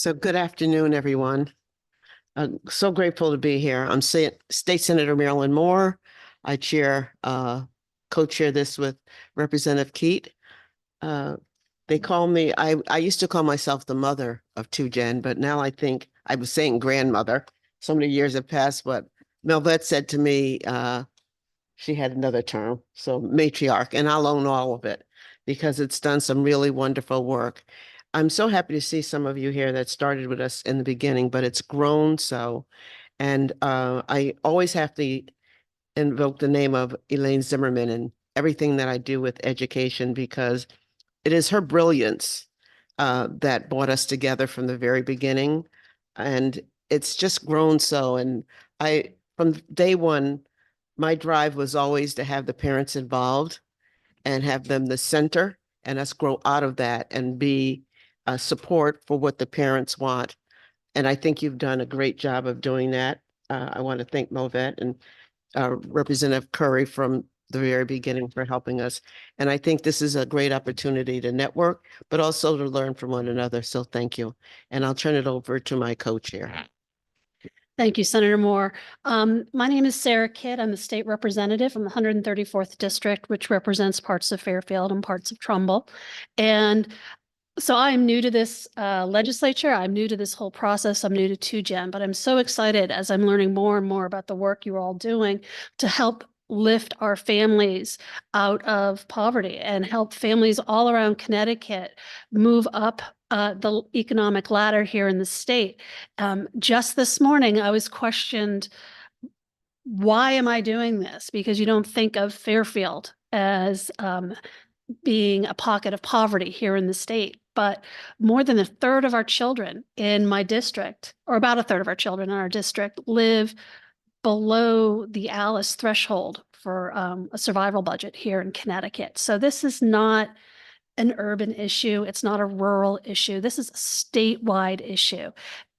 So good afternoon, everyone. So grateful to be here. I'm State Senator Marilyn Moore. I co-chair this with Representative Keat. Uh, they call me, I used to call myself the mother of 2Gen, but now I think I was saying grandmother. So many years have passed, but Melvette said to me, she had another term, so matriarch, and I'll own all of it because it's done some really wonderful work. I'm so happy to see some of you here that started with us in the beginning, but it's grown so. And I always have to invoke the name of Elaine Zimmerman in everything that I do with education because it is her brilliance that brought us together from the very beginning. And it's just grown so. And from day one, my drive was always to have the parents involved and have them the center and us grow out of that and be a support for what the parents want. And I think you've done a great job of doing that. I want to thank Movette and Representative Curry from the very beginning for helping us. And I think this is a great opportunity to network, but also to learn from one another. So thank you. And I'll turn it over to my co-chair. Thank you, Senator Moore. My name is Sarah Kidd. I'm the state representative from the 134th District, which represents parts of Fairfield and parts of Trumbull. And so I'm new to this legislature. I'm new to this whole process. I'm new to 2Gen, but I'm so excited as I'm learning more and more about the work you're all doing to help lift our families out of poverty and help families all around Connecticut move up the economic ladder here in the state. Just this morning, I was questioned, why am I doing this? Because you don't think of Fairfield as being a pocket of poverty here in the state. But more than a third of our children in my district, or about a third of our children in our district, live below the ALICE threshold for a survival budget here in Connecticut. So this is not an urban issue. It's not a rural issue. This is a statewide issue.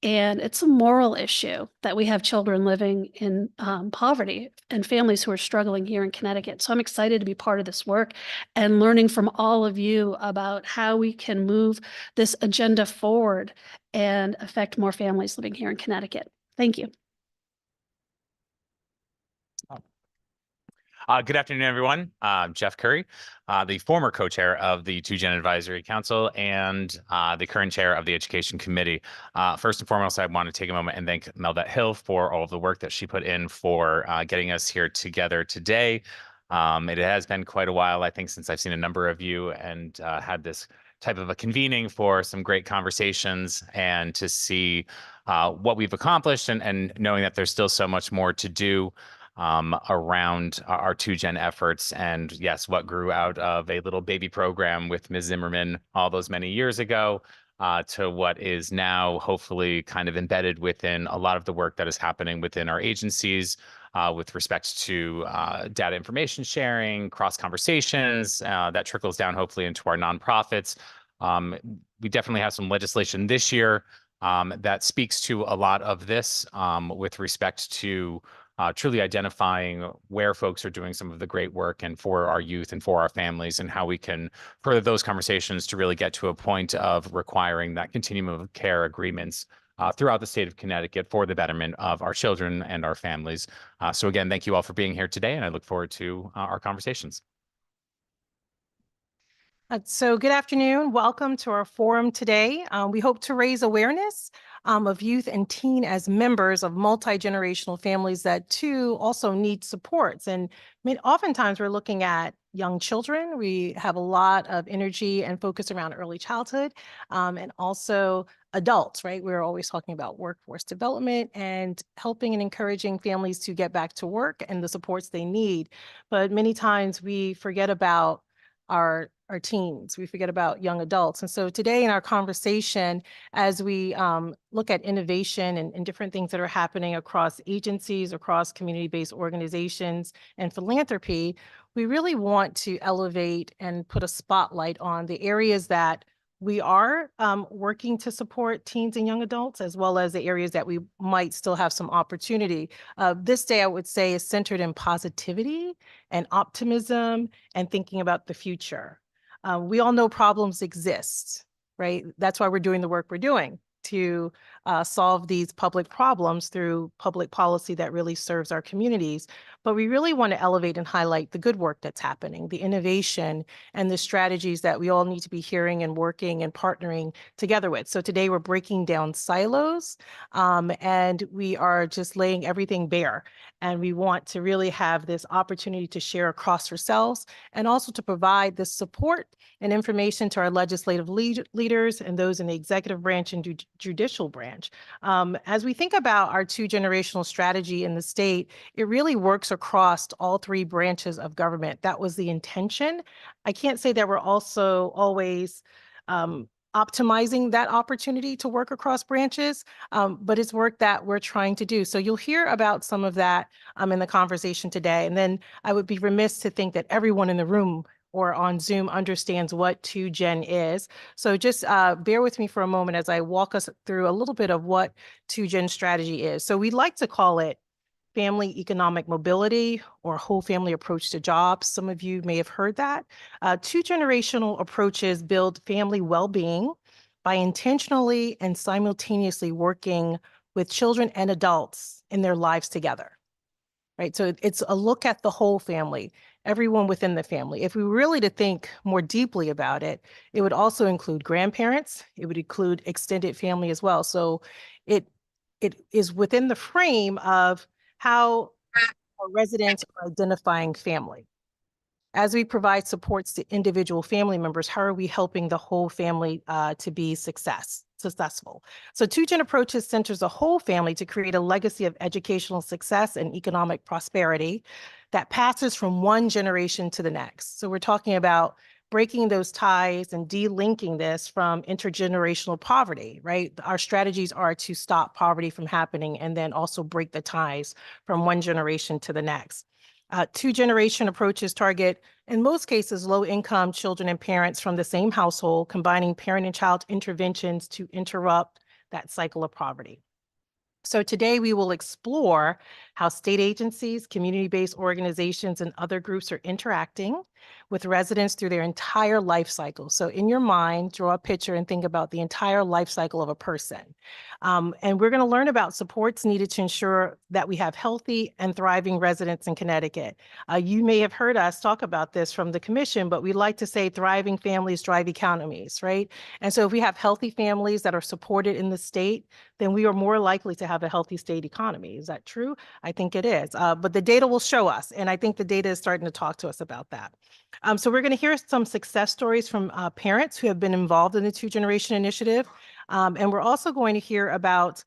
And it's a moral issue that we have children living in poverty and families who are struggling here in Connecticut. So I'm excited to be part of this work and learning from all of you about how we can move this agenda forward and affect more families living here in Connecticut. Thank you. Good afternoon, everyone. I'm Jeff Curry, the former co-chair of the 2Gen Advisory Council and the current chair of the Education Committee. First and foremost, I want to take a moment and thank Melvette Hill for all of the work that she put in for getting us here together today. It has been quite a while, I think, since I've seen a number of you and had this type of a convening for some great conversations and to see what we've accomplished and knowing that there's still so much more to do around our 2Gen efforts. And yes, what grew out of a little baby program with Ms. Zimmerman all those many years ago to what is now hopefully kind of embedded within a lot of the work that is happening within our agencies with respect to data information sharing, cross conversations that trickles down hopefully into our nonprofits. We definitely have some legislation this year that speaks to a lot of this with respect to truly identifying where folks are doing some of the great work and for our youth and for our families and how we can further those conversations to really get to a point of requiring that continuum of care agreements throughout the state of Connecticut for the betterment of our children and our families. So again, thank you all for being here today, and I look forward to our conversations. So good afternoon. Welcome to our forum today. We hope to raise awareness of youth and teen as members of multi-generational families that too also need supports. And oftentimes we're looking at young children. We have a lot of energy and focus around early childhood and also adults, right? We're always talking about workforce development and helping and encouraging families to get back to work and the supports they need. But many times we forget about our teens, we forget about young adults. And so today in our conversation, as we look at innovation and different things that are happening across agencies, across community-based organizations and philanthropy, we really want to elevate and put a spotlight on the areas that we are working to support teens and young adults, as well as the areas that we might still have some opportunity. This day, I would say, is centered in positivity and optimism and thinking about the future. We all know problems exist, right? That's why we're doing the work we're doing. to solve these public problems through public policy that really serves our communities. But we really want to elevate and highlight the good work that's happening, the innovation and the strategies that we all need to be hearing and working and partnering together with. So today we're breaking down silos, and we are just laying everything bare. And we want to really have this opportunity to share across ourselves and also to provide the support and information to our legislative leaders and those in the executive branch and judicial branch. As we think about our two-generational strategy in the state, it really works across all three branches of government. That was the intention. I can't say that we're also always optimizing that opportunity to work across branches, but it's work that we're trying to do. So you'll hear about some of that in the conversation today. And then I would be remiss to think that everyone in the room or on Zoom understands what 2Gen is. So just bear with me for a moment as I walk us through a little bit of what 2Gen strategy is. So we'd like to call it family economic mobility or whole family approach to jobs. Some of you may have heard that. Two-generational approaches build family well-being by intentionally and simultaneously working with children and adults in their lives together. Right? So it's a look at the whole family, everyone within the family. If we were really to think more deeply about it, it would also include grandparents. It would include extended family as well. So it is within the frame of how our residents are identifying family. As we provide supports to individual family members, how are we helping the whole family to be successful? So 2Gen Approaches centers the whole family to create a legacy of educational success and economic prosperity that passes from one generation to the next. So we're talking about breaking those ties and delinking this from intergenerational poverty, right? Our strategies are to stop poverty from happening and then also break the ties from one generation to the next. Two-generation approaches target, in most cases, low-income children and parents from the same household, combining parent and child interventions to interrupt that cycle of poverty. So today we will explore how state agencies, community-based organizations, and other groups are interacting with residents through their entire life cycle. So in your mind, draw a picture and think about the entire life cycle of a person. And we're going to learn about supports needed to ensure that we have healthy and thriving residents in Connecticut. You may have heard us talk about this from the commission, but we like to say thriving families drive economies, right? And so if we have healthy families that are supported in the state, then we are more likely to have a healthy state economy. Is that true? I think it is. But the data will show us, and I think the data is starting to talk to us about that. So we're going to hear some success stories from parents who have been involved in the two-generation initiative. And we're also going to hear about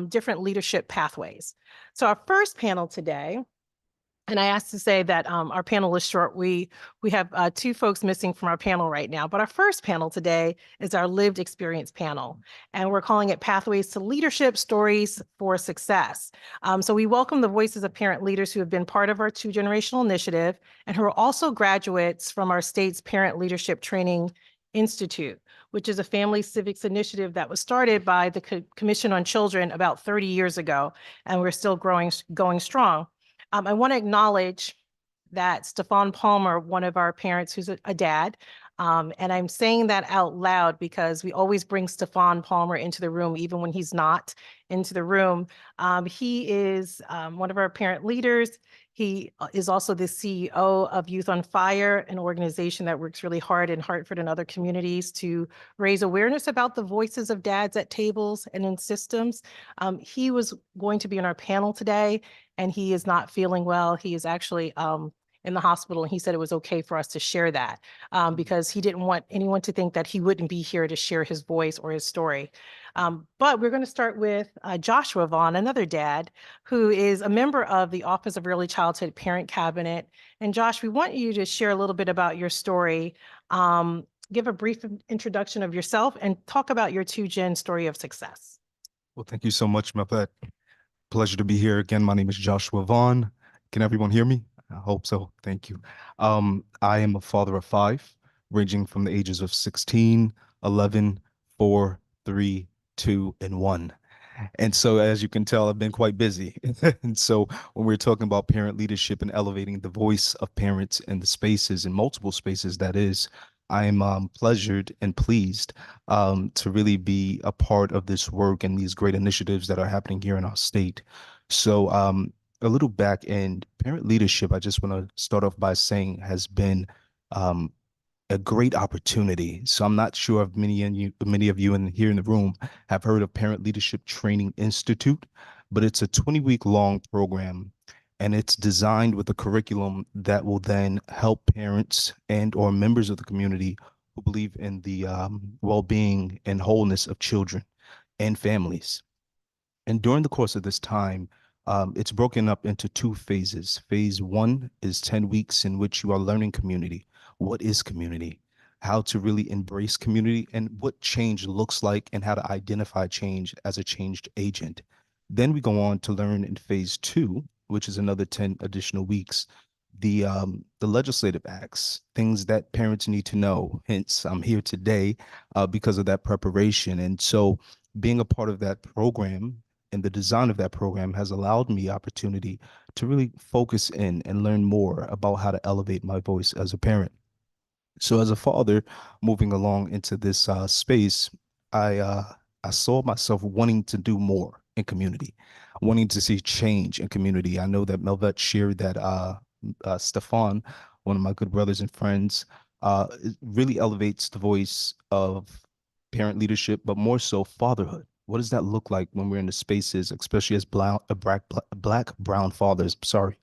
different leadership pathways. So our first panel today, and I asked to say that our panel is short. We have two folks missing from our panel right now, but our first panel today is our lived experience panel, and we're calling it Pathways to Leadership, Stories for Success. So we welcome the voices of parent leaders who have been part of our two-generational initiative and who are also graduates from our state's Parent Leadership Training Institute, which is a family civics initiative that was started by the Commission on Children about 30 years ago, and we're still going strong. I want to acknowledge that Stefan Palmer, one of our parents who's a dad, and I'm saying that out loud because we always bring Stefan Palmer into the room, even when he's not into the room. He is one of our parent leaders. He is also the CEO of Youth on Fire, an organization that works really hard in Hartford and other communities to raise awareness about the voices of dads at tables and in systems. He was going to be on our panel today, and he is not feeling well. He is actually in the hospital, and he said it was okay for us to share that because he didn't want anyone to think that he wouldn't be here to share his voice or his story. But we're going to start with Joshua Vaughn, another dad, who is a member of the Office of Early Childhood Parent Cabinet. And Josh, we want you to share a little bit about your story, give a brief introduction of yourself, and talk about your 2Gen story of success. Well, thank you so much, Mepet. Pleasure to be here again. My name is Joshua Vaughn. Can everyone hear me? I hope so. Thank you. I am a father of 5, ranging from the ages of 16, 11, 4, 3, 2, and 1. And so, as you can tell, I've been quite busy. And so when we're talking about parent leadership and elevating the voice of parents in the spaces, in multiple spaces, that is, I'm pleasured and pleased to really be a part of this work and these great initiatives that are happening here in our state. So a little back end, parent leadership, I just want to start off by saying has been um, a great opportunity. So I'm not sure if many of you here in the room have heard of Parent Leadership Training Institute, but it's a 20-week long program, and it's designed with a curriculum that will then help parents and or members of the community who believe in the well-being and wholeness of children and families. And during the course of this time, it's broken up into two phases. Phase one is 10 weeks in which you are learning community. What is community? How to really embrace community and what change looks like and how to identify change as a changed agent. Then we go on to learn in phase two, which is another 10 additional weeks, the legislative acts, things that parents need to know. Hence, I'm here today because of that preparation. And so being a part of that program and the design of that program has allowed me opportunity to really focus in and learn more about how to elevate my voice as a parent. So as a father moving along into this space, I saw myself wanting to do more in community, wanting to see change in community. I know that Melvette shared that Stefan, one of my good brothers and friends, it really elevates the voice of parent leadership, but more so fatherhood. What does that look like when we're in the spaces, especially as black brown fathers? Sorry.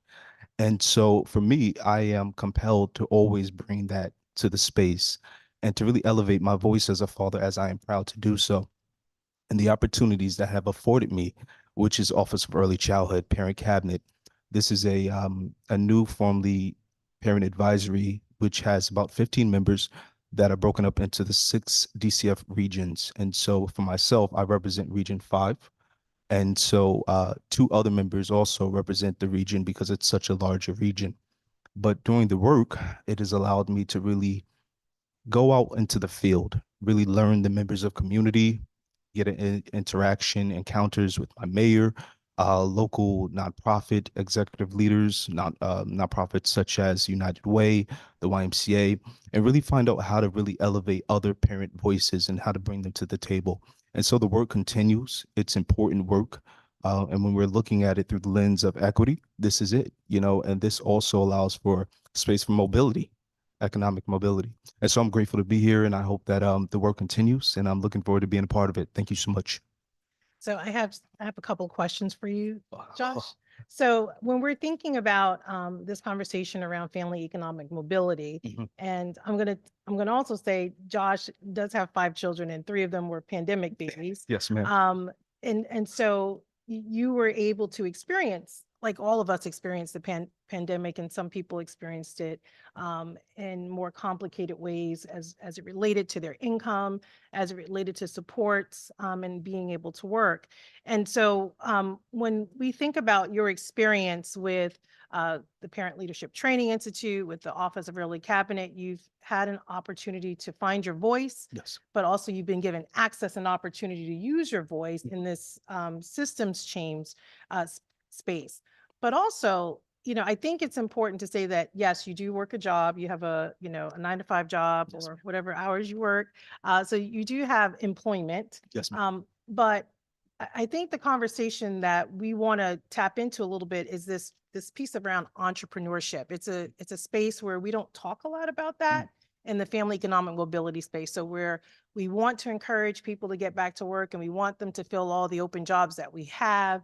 And so for me, I am compelled to always bring that to the space and to really elevate my voice as a father, as I am proud to do so. And the opportunities that have afforded me, which is Office of Early Childhood Parent Cabinet. This is a new formally parent advisory, which has about 15 members that are broken up into the 6 DCF regions. And so for myself, I represent Region 5. And so 2 other members also represent the region because it's such a larger region. But doing the work, it has allowed me to really go out into the field, really learn the members of community, get an interaction, encounters with my mayor, local nonprofit executive leaders, nonprofits such as United Way, the YMCA, and really find out how to really elevate other parent voices and how to bring them to the table. And so the work continues. It's important work. And when we're looking at it through the lens of equity, this is it, and this also allows for space for mobility, economic mobility. And so I'm grateful to be here, and I hope that the work continues, and I'm looking forward to being a part of it. Thank you so much. So I have a couple of questions for you, Josh. So when we're thinking about this conversation around family economic mobility, Mhm. and I'm gonna also say Josh does have 5 children, and 3 of them were pandemic babies. Yes, ma'am. And so you were able to experience, like all of us experienced the pandemic, and some people experienced it in more complicated ways as it related to their income, as it related to supports and being able to work. And so when we think about your experience with the Parent Leadership Training Institute, with the Office of Early Cabinet, you've had an opportunity to find your voice, Yes. but also you've been given access and opportunity to use your voice in this systems change space. But also, I think it's important to say that, yes, you do work a job. You have a 9-to-5 job, Yes, or whatever hours you work. So you do have employment. Yes, ma'am. But I think the conversation that we want to tap into a little bit is this piece around entrepreneurship. It's a space where we don't talk a lot about that in the family economic mobility space. So we want to encourage people to get back to work, and we want them to fill all the open jobs that we have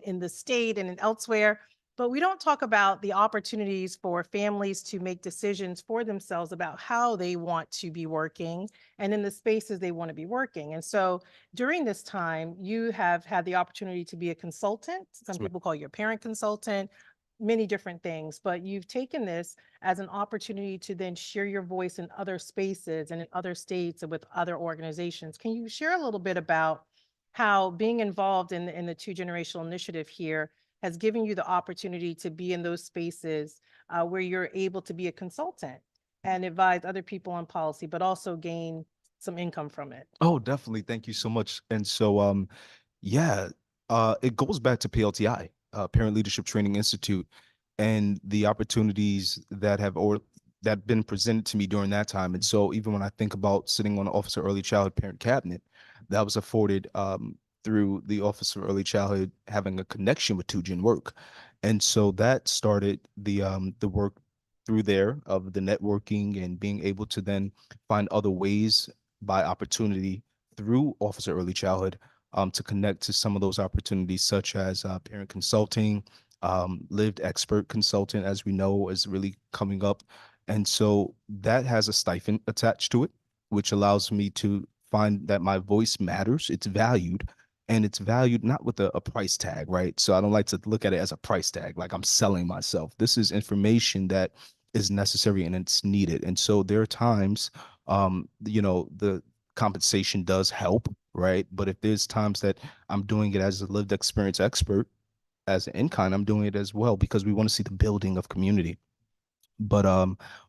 in the state and elsewhere. But we don't talk about the opportunities for families to make decisions for themselves about how they want to be working and in the spaces they want to be working. And so during this time, you have had the opportunity to be a consultant. Some ma'am. people call you a parent consultant, many different things, but you've taken this as an opportunity to then share your voice in other spaces and in other states and with other organizations. Can you share a little bit about how being involved in the 2-generational initiative here has given you the opportunity to be in those spaces where you're able to be a consultant and advise other people on policy, but also gain some income from it? Oh, definitely. Thank you so much. And so, yeah, it goes back to PLTI, Parent Leadership Training Institute, and the opportunities that have, or that been presented to me during that time. And so even when I think about sitting on the Office of Early Childhood Parent Cabinet, that was afforded through the Office of Early Childhood having a connection with 2Gen work. And so that started the work through there of the networking and being able to then find other ways by opportunity through Office of Early Childhood to connect to some of those opportunities, such as parent consulting, lived expert consultant, as we know, is really coming up. And so that has a stipend attached to it, which allows me to find that my voice matters, it's valued, and it's valued not with a price tag, right? So I don't like to look at it as a price tag, like I'm selling myself. This is information that is necessary and it's needed. And so there are times, the compensation does help, right? But if there's times that I'm doing it as a lived experience expert, as an in-kind, I'm doing it as well because we want to see the building of community. But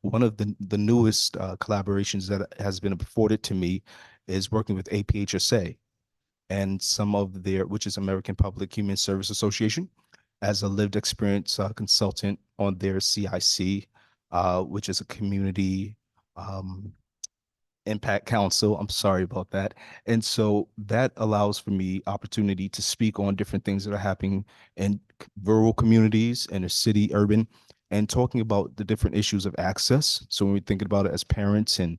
one of the newest collaborations that has been afforded to me is working with APHSA and some of their, which is American Public Human Service Association, as a lived experience consultant on their CIC, which is a community impact council. I'm sorry about that. And so that allows for me opportunity to speak on different things that are happening in rural communities and the city, urban, and talking about the different issues of access. So when we're thinking about it as parents and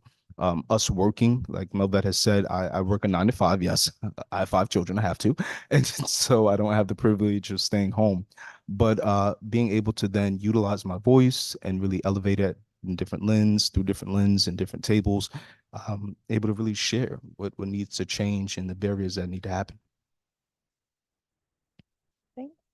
us working, like Melvet has said, I work a 9 to 5. Yes, I have 5 children. I have to. And so I don't have the privilege of staying home. But being able to then utilize my voice and really elevate it in different lens, through different lens and different tables, able to really share what needs to change and the barriers that need to happen.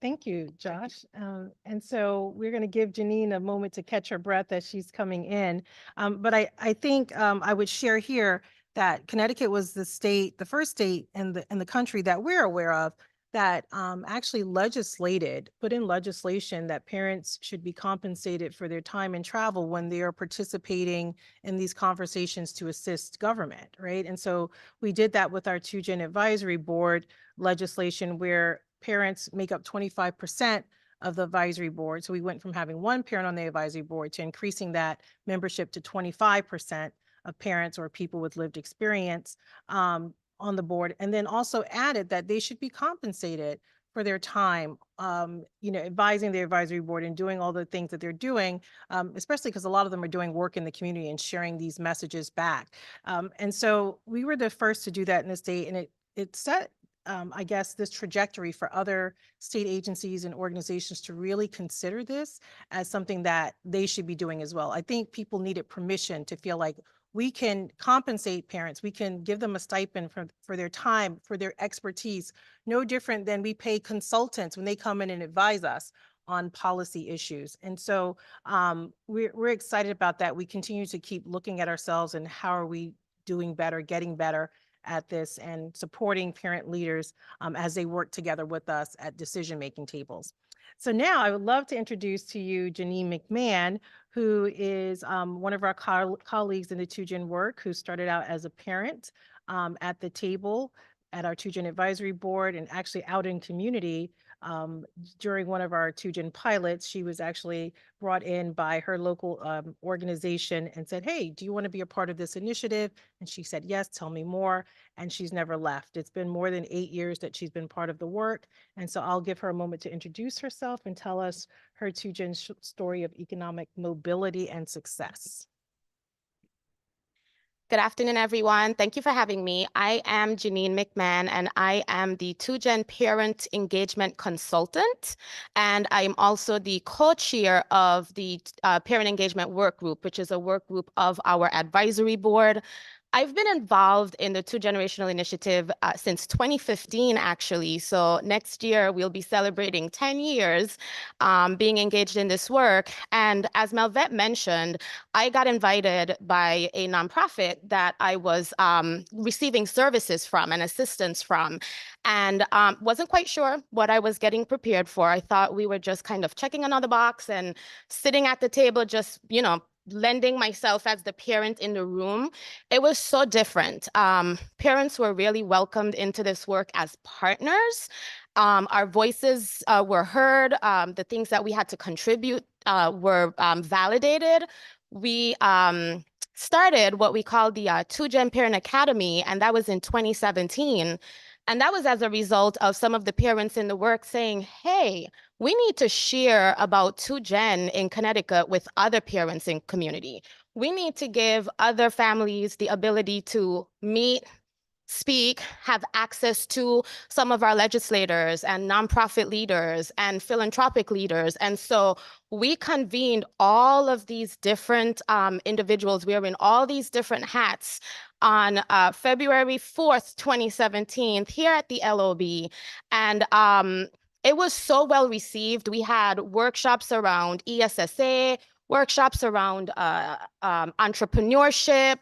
Thank you, Josh. And so we're going to give Janine a moment to catch her breath as she's coming in. But I think I would share here that Connecticut was the first state in the country that we're aware of that actually put in legislation that parents should be compensated for their time and travel when they are participating in these conversations to assist government, right? And so we did that with our 2Gen Advisory Board legislation, where parents make up 25% of the advisory board. So we went from having one parent on the advisory board to increasing that membership to 25% of parents or people with lived experience on the board. And then also added that they should be compensated for their time, advising the advisory board and doing all the things that they're doing, especially because a lot of them are doing work in the community and sharing these messages back. And so we were the first to do that in the state, and it set I guess, this trajectory for other state agencies and organizations to really consider this as something that they should be doing as well. I think people needed permission to feel like we can compensate parents, we can give them a stipend for their time, for their expertise, no different than we pay consultants when they come in and advise us on policy issues. And so we're excited about that. We continue to keep looking at ourselves and how are we doing better, getting better at this, and supporting parent leaders as they work together with us at decision-making tables. So now I would love to introduce to you Janine McMahon, who is one of our colleagues in the 2Gen work, who started out as a parent at the table at our 2Gen Advisory Board and actually out in community. During one of our 2Gen pilots, she was actually brought in by her local organization and said, hey, do you want to be a part of this initiative? And she said, yes, tell me more. And she's never left. It's been more than 8 years that she's been part of the work. And so I'll give her a moment to introduce herself and tell us her 2Gen story of economic mobility and success. Good afternoon, everyone. Thank you for having me. I am Janine McMahon, and I am the 2Gen Parent Engagement Consultant. And I am also the co-chair of the Parent Engagement Work Group, which is a work group of our advisory board. I've been involved in the 2Generational Initiative since 2015, actually. So next year, we'll be celebrating 10 years being engaged in this work. And as Melvet mentioned, I got invited by a nonprofit that I was receiving services from and assistance from, and wasn't quite sure what I was getting prepared for. I thought we were just kind of checking another box and sitting at the table, just, lending myself as the parent in the room. It was so different. Parents were really welcomed into this work as partners. Our voices were heard. The things that we had to contribute were validated. we started what we call the Two Gen Parent Academy, and that was in 2017. And that was as a result of some of the parents in the work saying, hey, we need to share about 2Gen in Connecticut with other parents in community. We need to give other families the ability to meet, speak, have access to some of our legislators and nonprofit leaders and philanthropic leaders. And so we convened all of these different individuals wearing all these different hats on February 4th, 2017, here at the LOB. And it was so well received. We had workshops around ESSA, workshops around entrepreneurship,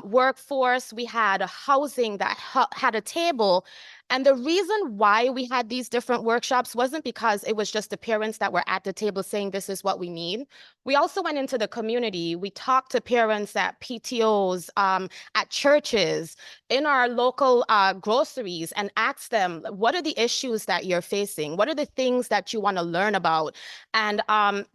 workforce. We had a housing that had a table. And the reason why we had these different workshops wasn't because it was just the parents that were at the table saying this is what we need. We also went into the community. We talked to parents at PTOs, at churches, in our local groceries, and asked them, what are the issues that you're facing? What are the things that you want to learn about? And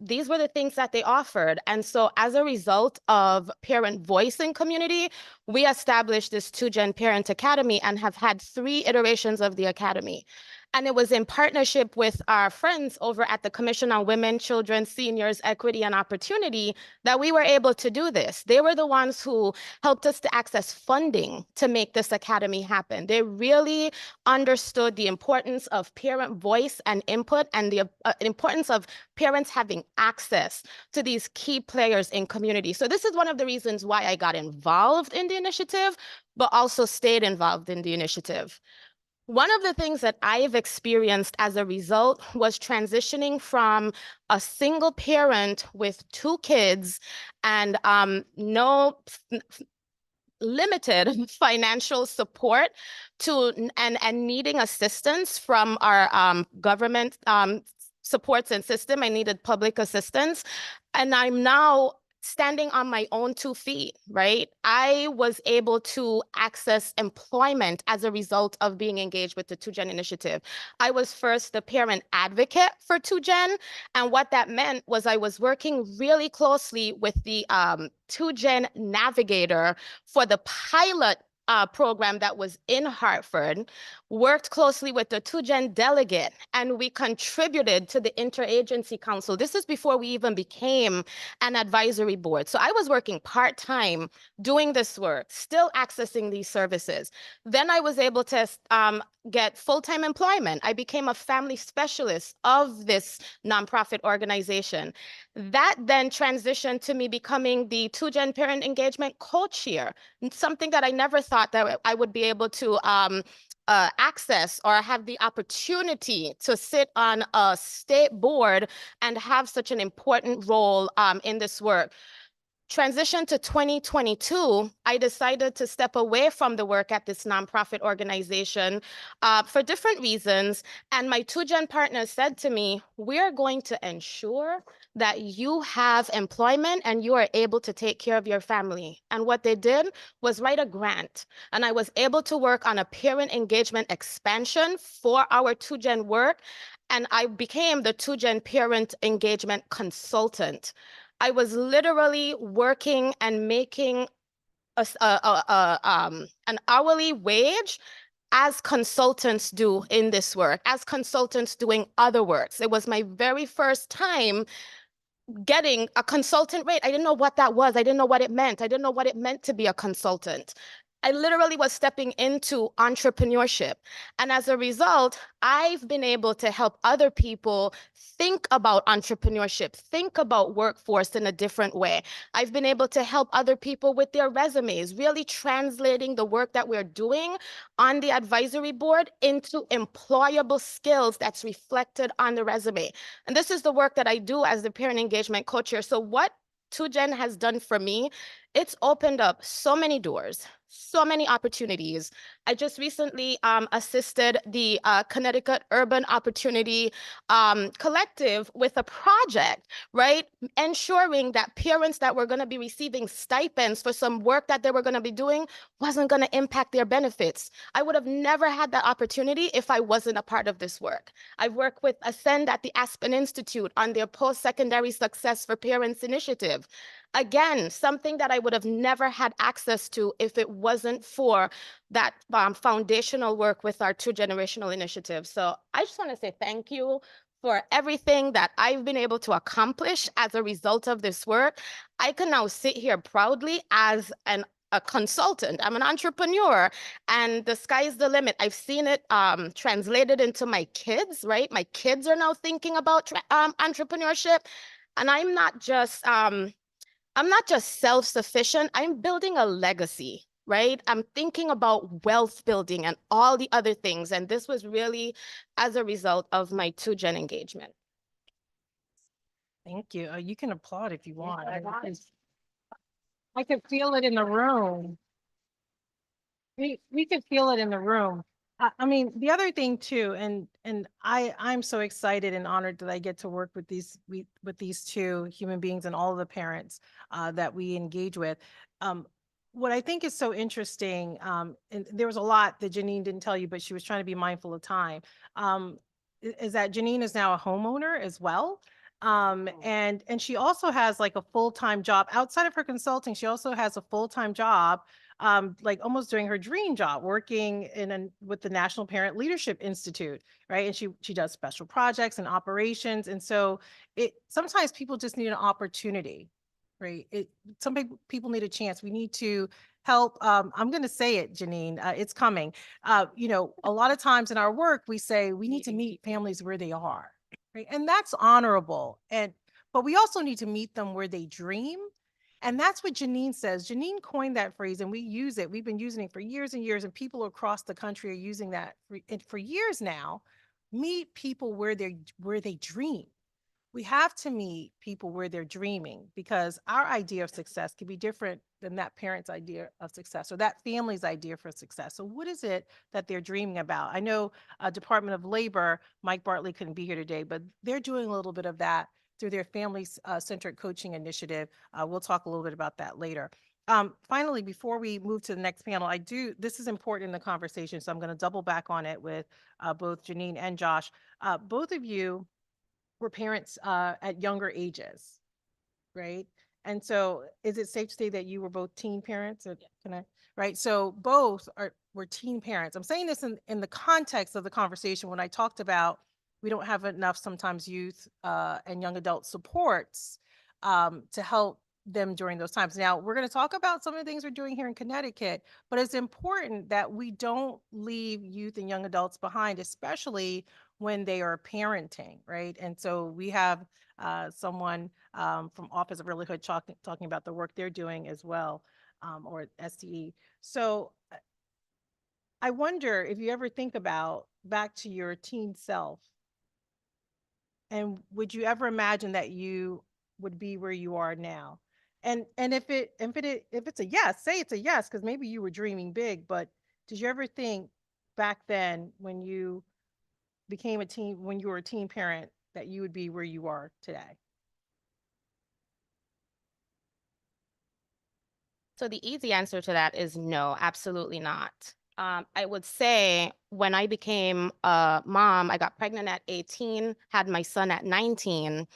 these were the things that they offered. And so as a result of parent voice in community, we established this 2Gen Parent Academy and have had 3 iterations of the academy. And it was in partnership with our friends over at the Commission on Women, Children, Seniors, Equity, and Opportunity that we were able to do this. They were the ones who helped us to access funding to make this academy happen. They really understood the importance of parent voice and input, and the importance of parents having access to these key players in community. So this is one of the reasons why I got involved in the initiative, but also stayed involved in the initiative. One of the things that I've experienced as a result was transitioning from a single parent with 2 kids and limited financial support to and needing assistance from our government supports and system. I needed public assistance, and I'm now standing on my own 2 feet, right? I was able to access employment as a result of being engaged with the 2Gen initiative. I was first the parent advocate for 2Gen, and what that meant was I was working really closely with the 2Gen navigator for the pilot program that was in Hartford, worked closely with the 2Gen delegate, and we contributed to the interagency council. This is before we even became an advisory board. So I was working part-time doing this work, still accessing these services. Then I was able to get full-time employment. I became a family specialist of this nonprofit organization. That then transitioned to me becoming the 2Gen Parent Engagement Co-Chair, something that I never thought that I would be able to access or have the opportunity to sit on a state board and have such an important role in this work. Transition to 2022, I decided to step away from the work at this nonprofit organization for different reasons. And my 2Gen partners said to me, we're going to ensure that you have employment and you are able to take care of your family. And what they did was write a grant. And I was able to work on a parent engagement expansion for our 2Gen work. And I became the 2Gen Parent Engagement Consultant. I was literally working and making an hourly wage as consultants do in this work, as consultants doing other works. It was my very first time getting a consultant rate. I didn't know what that was. I didn't know what it meant. I didn't know what it meant to be a consultant. I literally was stepping into entrepreneurship. And as a result, I've been able to help other people think about entrepreneurship, think about workforce in a different way. I've been able to help other people with their resumes, really translating the work that we're doing on the advisory board into employable skills that's reflected on the resume. And this is the work that I do as the parent engagement co-chair. So what 2Gen has done for me, it's opened up so many doors, so many opportunities. I just recently assisted the Connecticut Urban Opportunity Collective with a project, right? Ensuring that parents that were going to be receiving stipends for some work that they were going to be doing wasn't going to impact their benefits. I would have never had that opportunity if I wasn't a part of this work. I work with Ascend at the Aspen Institute on their post-secondary success for parents initiative. Again, something that I would have never had access to if it wasn't for that foundational work with our 2-generational initiative. So I just want to say thank you for everything that I've been able to accomplish as a result of this work. I can now sit here proudly as a consultant. I'm an entrepreneur, and the sky's the limit. I've seen it translated into my kids, right? My kids are now thinking about entrepreneurship, and I'm not just self-sufficient, I'm building a legacy, right? I'm thinking about wealth building and all the other things. And this was really as a result of my 2-gen engagement. Thank you. You can applaud if you want. I could feel it in the room. We could feel it in the room. I mean, the other thing too, and I'm so excited and honored that I get to work with these two human beings and all of the parents that we engage with. What I think is so interesting, and there was a lot that Janine didn't tell you, but she was trying to be mindful of time, is that Janine is now a homeowner as well. And she also has like a full-time job outside of her consulting. She also has a full-time job, like almost doing her dream job, working with the National Parent Leadership Institute, right? And she does special projects and operations. And so sometimes people just need an opportunity, right? Some people need a chance. We need to help. I'm going to say it, Janine, it's coming. You know, a lot of times in our work, we say we need to meet families where they are. Right? And that's honorable. But we also need to meet them where they dream. And that's what Janine says. Janine coined that phrase and we use it. We've been using it for years and years, and people across the country are using that for years now. Meet people where they dream. We have to meet people where they're dreaming, because our idea of success can be different than that parent's idea of success or that family's idea for success. So what is it that they're dreaming about? I know Department of Labor, Mike Bartley couldn't be here today, but they're doing a little bit of that through their family-centered coaching initiative. We'll talk a little bit about that later. Finally, before we move to the next panel, this is important in the conversation, so I'm going to double back on it with both Janine and Josh. Both of you were parents at younger ages, right? And so is it safe to say that you were both teen parents? Or right? So both were teen parents. I'm saying this in the context of the conversation when I talked about we don't have enough sometimes youth and young adult supports to help them during those times. Now, we're going to talk about some of the things we're doing here in Connecticut, but it's important that we don't leave youth and young adults behind, especially when they are parenting, right? And so we have someone from Office of Early Hood talking about the work they're doing as well, or SDE. So I wonder if you ever think about back to your teen self, and would you ever imagine that you would be where you are now? And if it's a yes, say it's a yes, because maybe you were dreaming big, but did you ever think back then when you became a teen, when you were a teen parent, that you would be where you are today? So the easy answer to that is no, absolutely not. I would say when I became a mom, I got pregnant at 18, had my son at 19.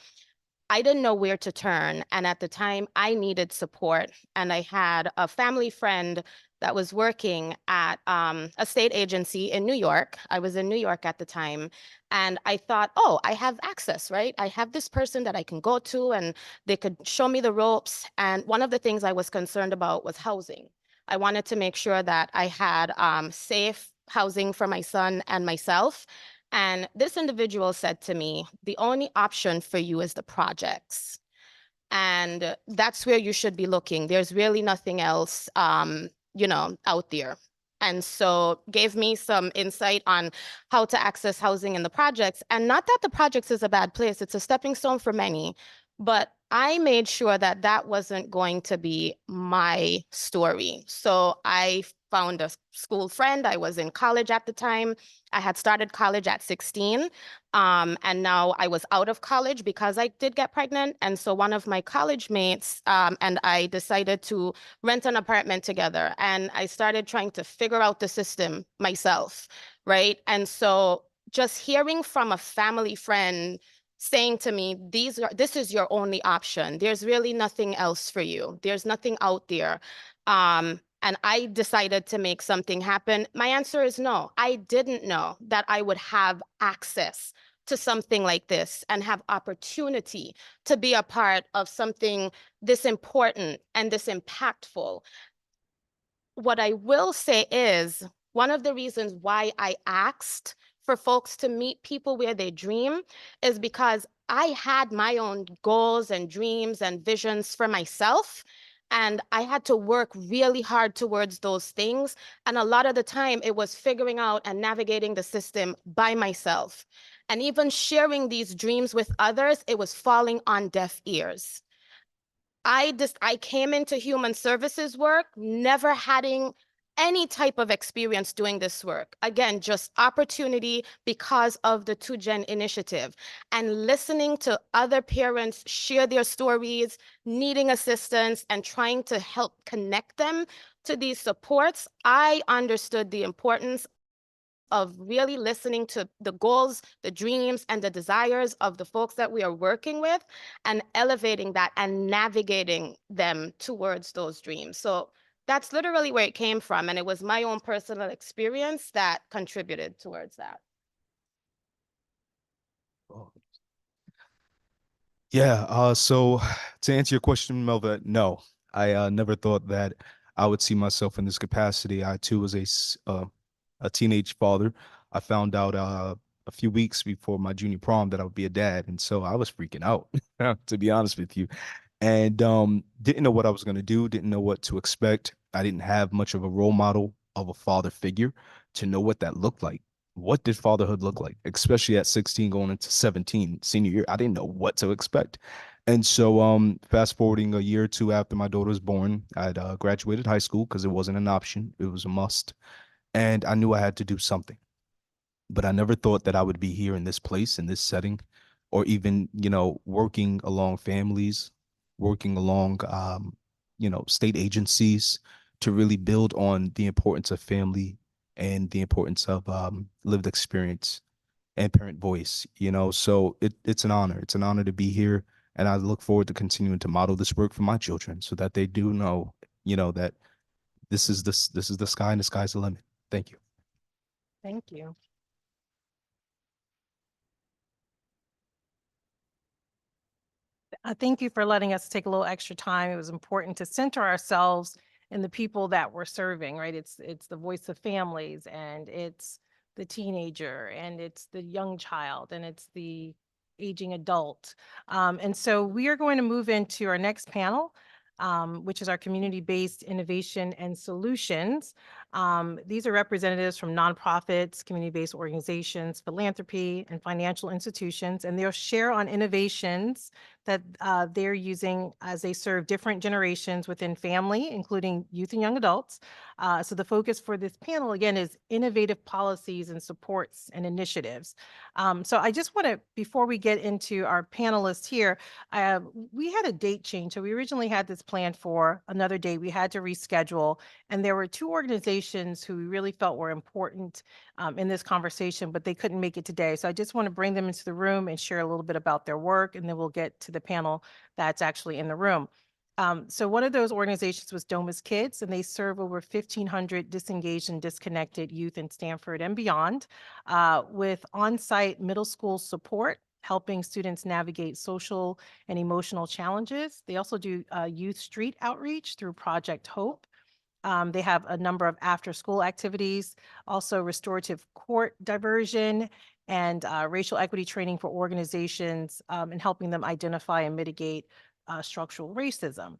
I didn't know where to turn. And at the time, I needed support. And I had a family friend that was working at a state agency in New York. I was in New York at the time. And I thought, oh, I have access, right? I have this person that I can go to and they could show me the ropes. And one of the things I was concerned about was housing. I wanted to make sure that I had safe housing for my son and myself. And this individual said to me, the only option for you is the projects. And that's where you should be looking. There's really nothing else, out there. And so gave me some insight on how to access housing in the projects. And not that the projects is a bad place, it's a stepping stone for many. But I made sure that that wasn't going to be my story. So I found a school friend. I was in college at the time. I had started college at 16. And now I was out of college because I did get pregnant. And so one of my college mates and I decided to rent an apartment together. And I started trying to figure out the system myself, right? And so just hearing from a family friend saying to me, this is your only option. There's really nothing else for you. There's nothing out there. And I decided to make something happen. My answer is no. I didn't know that I would have access to something like this and have opportunity to be a part of something this important and this impactful. What I will say is one of the reasons why I asked for folks to meet people where they dream is because I had my own goals and dreams and visions for myself. And I had to work really hard towards those things. And a lot of the time it was figuring out and navigating the system by myself. And even sharing these dreams with others, it was falling on deaf ears. I came into human services work never having any type of experience doing this work. Again, just opportunity because of the 2Gen initiative and listening to other parents share their stories, needing assistance and trying to help connect them to these supports. I understood the importance of really listening to the goals, the dreams, and the desires of the folks that we are working with and elevating that and navigating them towards those dreams. So that's literally where it came from. And it was my own personal experience that contributed towards that. Yeah, so to answer your question, Melva, no, I never thought that I would see myself in this capacity. I too was a teenage father. I found out a few weeks before my junior prom that I would be a dad, and so I was freaking out, to be honest with you, and didn't know what I was going to do, didn't know what to expect. I didn't have much of a role model of a father figure to know what that looked like. What did fatherhood look like, especially at 16 going into 17 senior year? I didn't know what to expect. And so fast forwarding a year or two after my daughter was born, I'd graduated high school because it wasn't an option, it was a must. And I knew I had to do something. But I never thought that I would be here in this place, in this setting, or even, working along families, working along, state agencies to really build on the importance of family and the importance of lived experience and parent voice. So it's an honor. It's an honor to be here. And I look forward to continuing to model this work for my children so that they do know, that this is the sky and the sky's the limit. Thank you. Thank you. Thank you for letting us take a little extra time. It was important to center ourselves in the people that we're serving, right? It's the voice of families, and it's the teenager, and it's the young child, and it's the aging adult. And so we are going to move into our next panel, which is our community-based innovation and solutions. These are representatives from nonprofits, community-based organizations, philanthropy, and financial institutions, and they'll share on innovations that they're using as they serve different generations within family, including youth and young adults. So the focus for this panel, again, is innovative policies and supports and initiatives. So I just want to, before we get into our panelists here, we had a date change. So we originally had this planned for another day. We had to reschedule, and there were two organizations who we really felt were important in this conversation, but they couldn't make it today. So I just want to bring them into the room and share a little bit about their work, and then we'll get to the panel that's actually in the room. So one of those organizations was Domus Kids, and they serve over 1,500 disengaged and disconnected youth in Stanford and beyond with on-site middle school support, helping students navigate social and emotional challenges. They also do youth street outreach through Project Hope. They have a number of after-school activities, also restorative court diversion, and racial equity training for organizations and helping them identify and mitigate structural racism.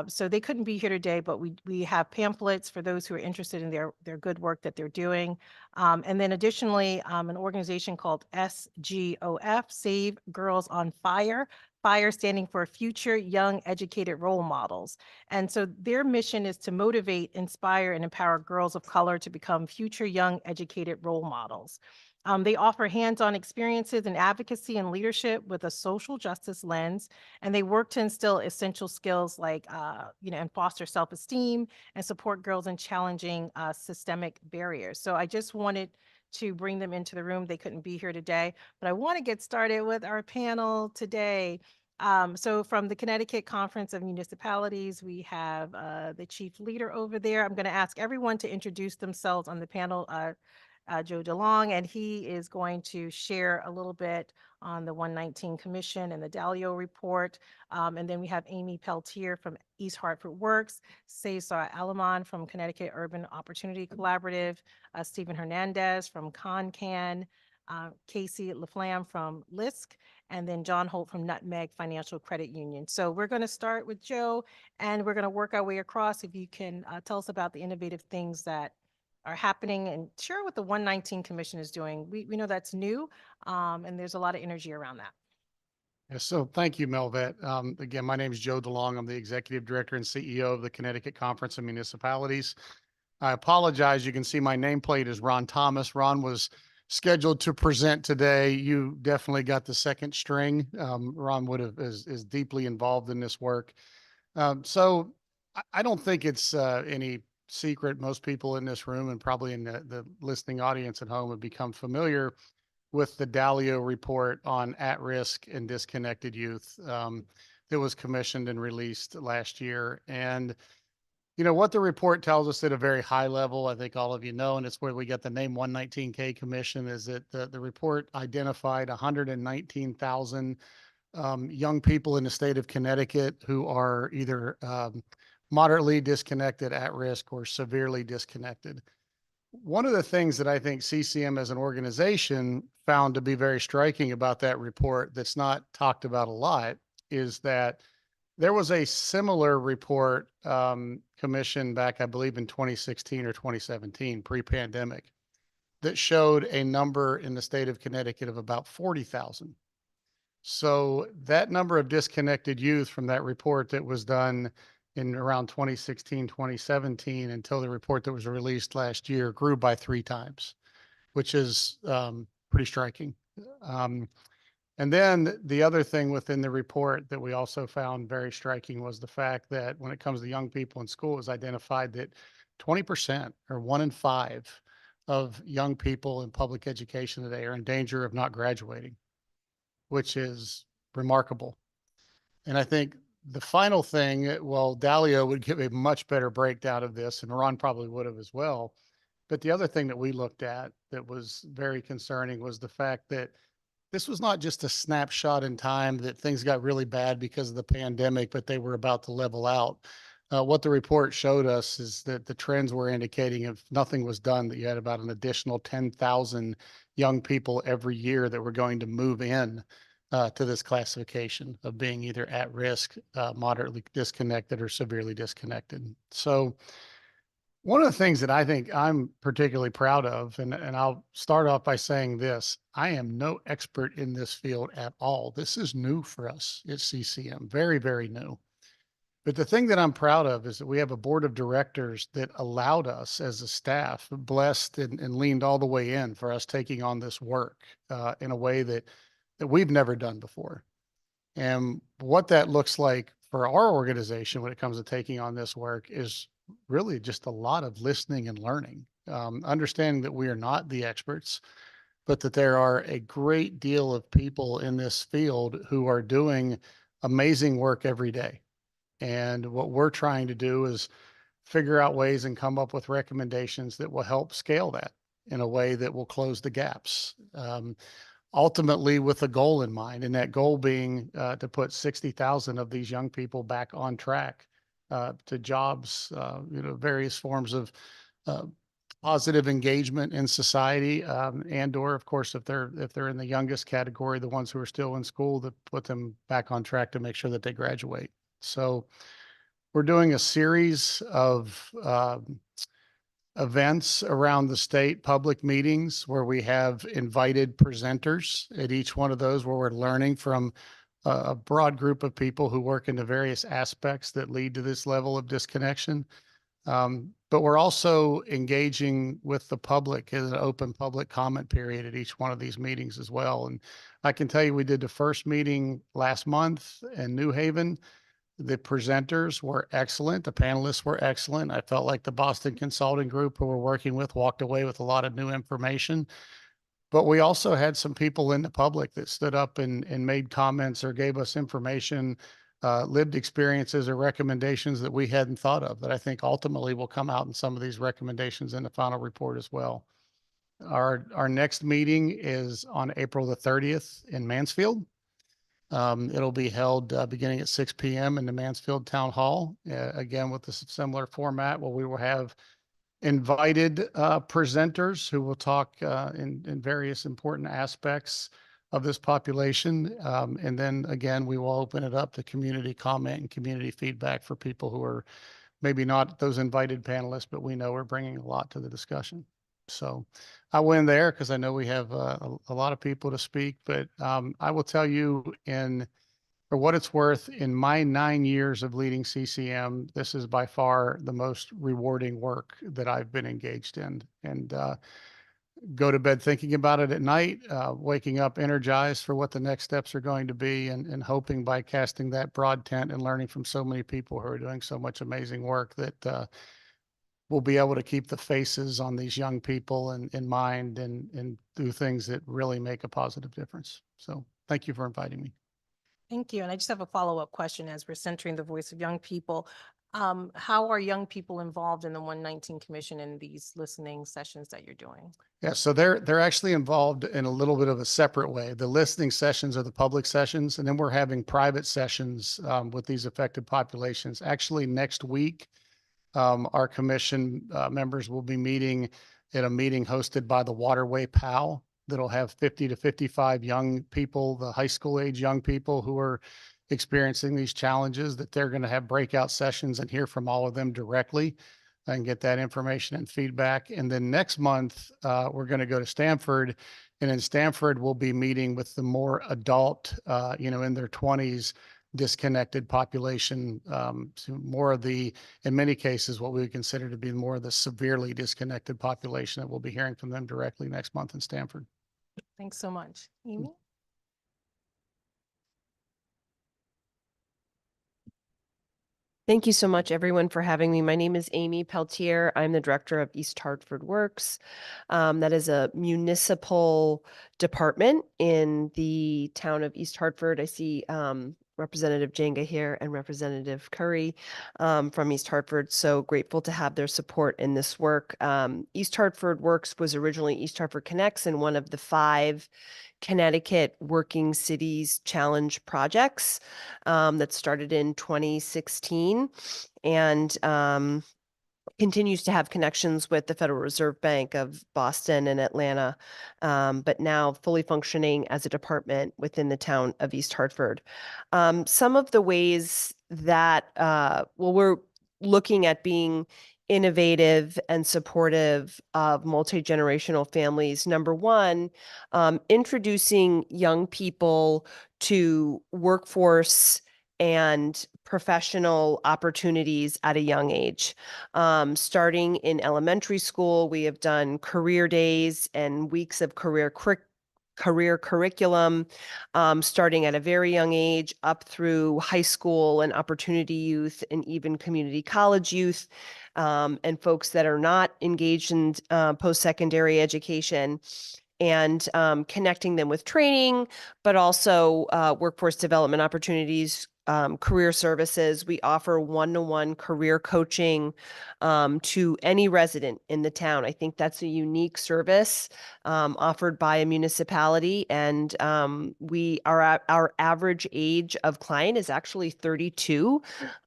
So they couldn't be here today, but we have pamphlets for those who are interested in their good work that they're doing. And then additionally, an organization called SGOF, Save Girls on Fire. FIRE standing for Future Young Educated Role Models. And so their mission is to motivate, inspire, and empower girls of color to become future young educated role models. They offer hands-on experiences in advocacy and leadership with a social justice lens, and they work to instill essential skills like, and foster self-esteem and support girls in challenging systemic barriers. So I just wanted to bring them into the room. They couldn't be here today, but I want to get started with our panel today. So from the Connecticut Conference of Municipalities, we have the chief leader over there. I'm going to ask everyone to introduce themselves on the panel. Joe DeLong, and he is going to share a little bit on the 119 Commission and the Dalio report. And then we have Amy Peltier from East Hartford Works, Cesar Alamán from Connecticut Urban Opportunity Collaborative, Stephen Hernandez from CONCAN, Casey LaFlamme from LISC, and then John Holt from Nutmeg Financial Credit Union. So we're going to start with Joe, and we're going to work our way across. If you can tell us about the innovative things that are happening and share what the 119 Commission is doing. We know that's new, and there's a lot of energy around that. Yeah, so thank you, Melvet. Again, my name is Joe DeLong. I'm the Executive Director and CEO of the Connecticut Conference of Municipalities. I apologize. You can see my nameplate is Ron Thomas. Ron was scheduled to present today. You definitely got the second string. Ron is deeply involved in this work. So I don't think it's any secret. Most people in this room and probably in the listening audience at home have become familiar with the Dalio report on at-risk and disconnected youth that was commissioned and released last year. And what the report tells us at a very high level, I think all of you know, and it's where we get the name 119K Commission, is that the report identified 119,000 young people in the state of Connecticut who are either moderately disconnected, at risk, or severely disconnected. One of the things that I think CCM as an organization found to be very striking about that report that's not talked about a lot is that there was a similar report commissioned back, I believe, in 2016 or 2017, pre-pandemic, that showed a number in the state of Connecticut of about 40,000. So that number of disconnected youth from that report that was done in around 2016, 2017, until the report that was released last year grew by 3 times, which is pretty striking. And then the other thing within the report that we also found very striking was the fact that when it comes to young people in school, it was identified that 20% or 1 in 5 of young people in public education today are in danger of not graduating, which is remarkable. And I think the final thing, well, Dalio would give a much better breakdown of this, and Ron probably would have as well. But the other thing that we looked at that was very concerning was the fact that this was not just a snapshot in time that things got really bad because of the pandemic, but they were about to level out. What the report showed us is that the trends were indicating if nothing was done, that you had about an additional 10,000 young people every year that were going to move in to this classification of being either at risk, moderately disconnected, or severely disconnected. So one of the things that I think I'm particularly proud of, and I'll start off by saying this, I am no expert in this field at all. This is new for us at CCM, very, very new. But the thing that I'm proud of is that we have a board of directors that allowed us as a staff, blessed and leaned all the way in for us taking on this work in a way that we've never done before. And what that looks like for our organization when it comes to taking on this work is really just a lot of listening and learning, understanding that we are not the experts, but that there are a great deal of people in this field who are doing amazing work every day. And what we're trying to do is figure out ways and come up with recommendations that will help scale that in a way that will close the gaps. Ultimately with a goal in mind, and that goal being to put 60,000 of these young people back on track to jobs, various forms of positive engagement in society, and or of course, if they're in the youngest category, the ones who are still in school, to put them back on track to make sure that they graduate. So we're doing a series of events around the state, public meetings where we have invited presenters at each one of those, where we're learning from a broad group of people who work in the various aspects that lead to this level of disconnection. But we're also engaging with the public in an open public comment period at each one of these meetings as well. And I can tell you, we did the first meeting last month in New Haven. The presenters were excellent. The panelists were excellent. I felt like the Boston Consulting Group who we're working with walked away with a lot of new information. But we also had some people in the public that stood up and made comments or gave us information, lived experiences or recommendations that we hadn't thought of, that I think ultimately will come out in some of these recommendations in the final report as well. Our next meeting is on April the 30th in Mansfield. It'll be held beginning at 6 p.m. in the Mansfield Town Hall, again with a similar format where we will have invited presenters who will talk in various important aspects of this population. And then again, we will open it up to community comment and community feedback for people who are maybe not those invited panelists, but we know are bringing a lot to the discussion. So I went there because I know we have a lot of people to speak, but I will tell you, for what it's worth, in my 9 years of leading CCM, this is by far the most rewarding work that I've been engaged in, and go to bed thinking about it at night, waking up energized for what the next steps are going to be, and hoping by casting that broad tent and learning from so many people who are doing so much amazing work that we'll be able to keep the faces on these young people in mind and do things that really make a positive difference. So thank you for inviting me. Thank you. And I just have a follow-up question as we're centering the voice of young people. How are young people involved in the 119 Commission in these listening sessions that you're doing? Yeah, so they're actually involved in a little bit of a separate way. The listening sessions are the public sessions, and then we're having private sessions with these affected populations. Actually, next week, our commission members will be meeting at a meeting hosted by the Waterway POW that'll have 50 to 55 young people, the high school age young people who are experiencing these challenges, that they're going to have breakout sessions and hear from all of them directly and get that information and feedback. And then next month, we're going to go to Stanford, and in Stanford, we'll be meeting with the more adult, in their 20s, disconnected population, so more of the, in many cases, what we would consider to be more of the severely disconnected population, that we'll be hearing from them directly next month in Stanford. Thanks so much. Amy? Thank you so much, everyone, for having me. My name is Amy Peltier. I'm the director of East Hartford Works. That is a municipal department in the town of East Hartford. I see Representative Jenga here and Representative Curry from East Hartford. So grateful to have their support in this work. East Hartford Works was originally East Hartford Connects, and one of the 5 Connecticut Working Cities Challenge projects that started in 2016 and continues to have connections with the Federal Reserve Bank of Boston and Atlanta, but now fully functioning as a department within the town of East Hartford. Some of the ways that, we're looking at being innovative and supportive of multi-generational families. Number one, introducing young people to workforce and professional opportunities at a young age. Starting in elementary school, we have done career days and weeks of career curriculum, starting at a very young age up through high school and opportunity youth and even community college youth, and folks that are not engaged in post-secondary education, and connecting them with training, but also workforce development opportunities, career services. We offer one-to-one career coaching to any resident in the town. I think that's a unique service offered by a municipality, and our average age of client is actually 32,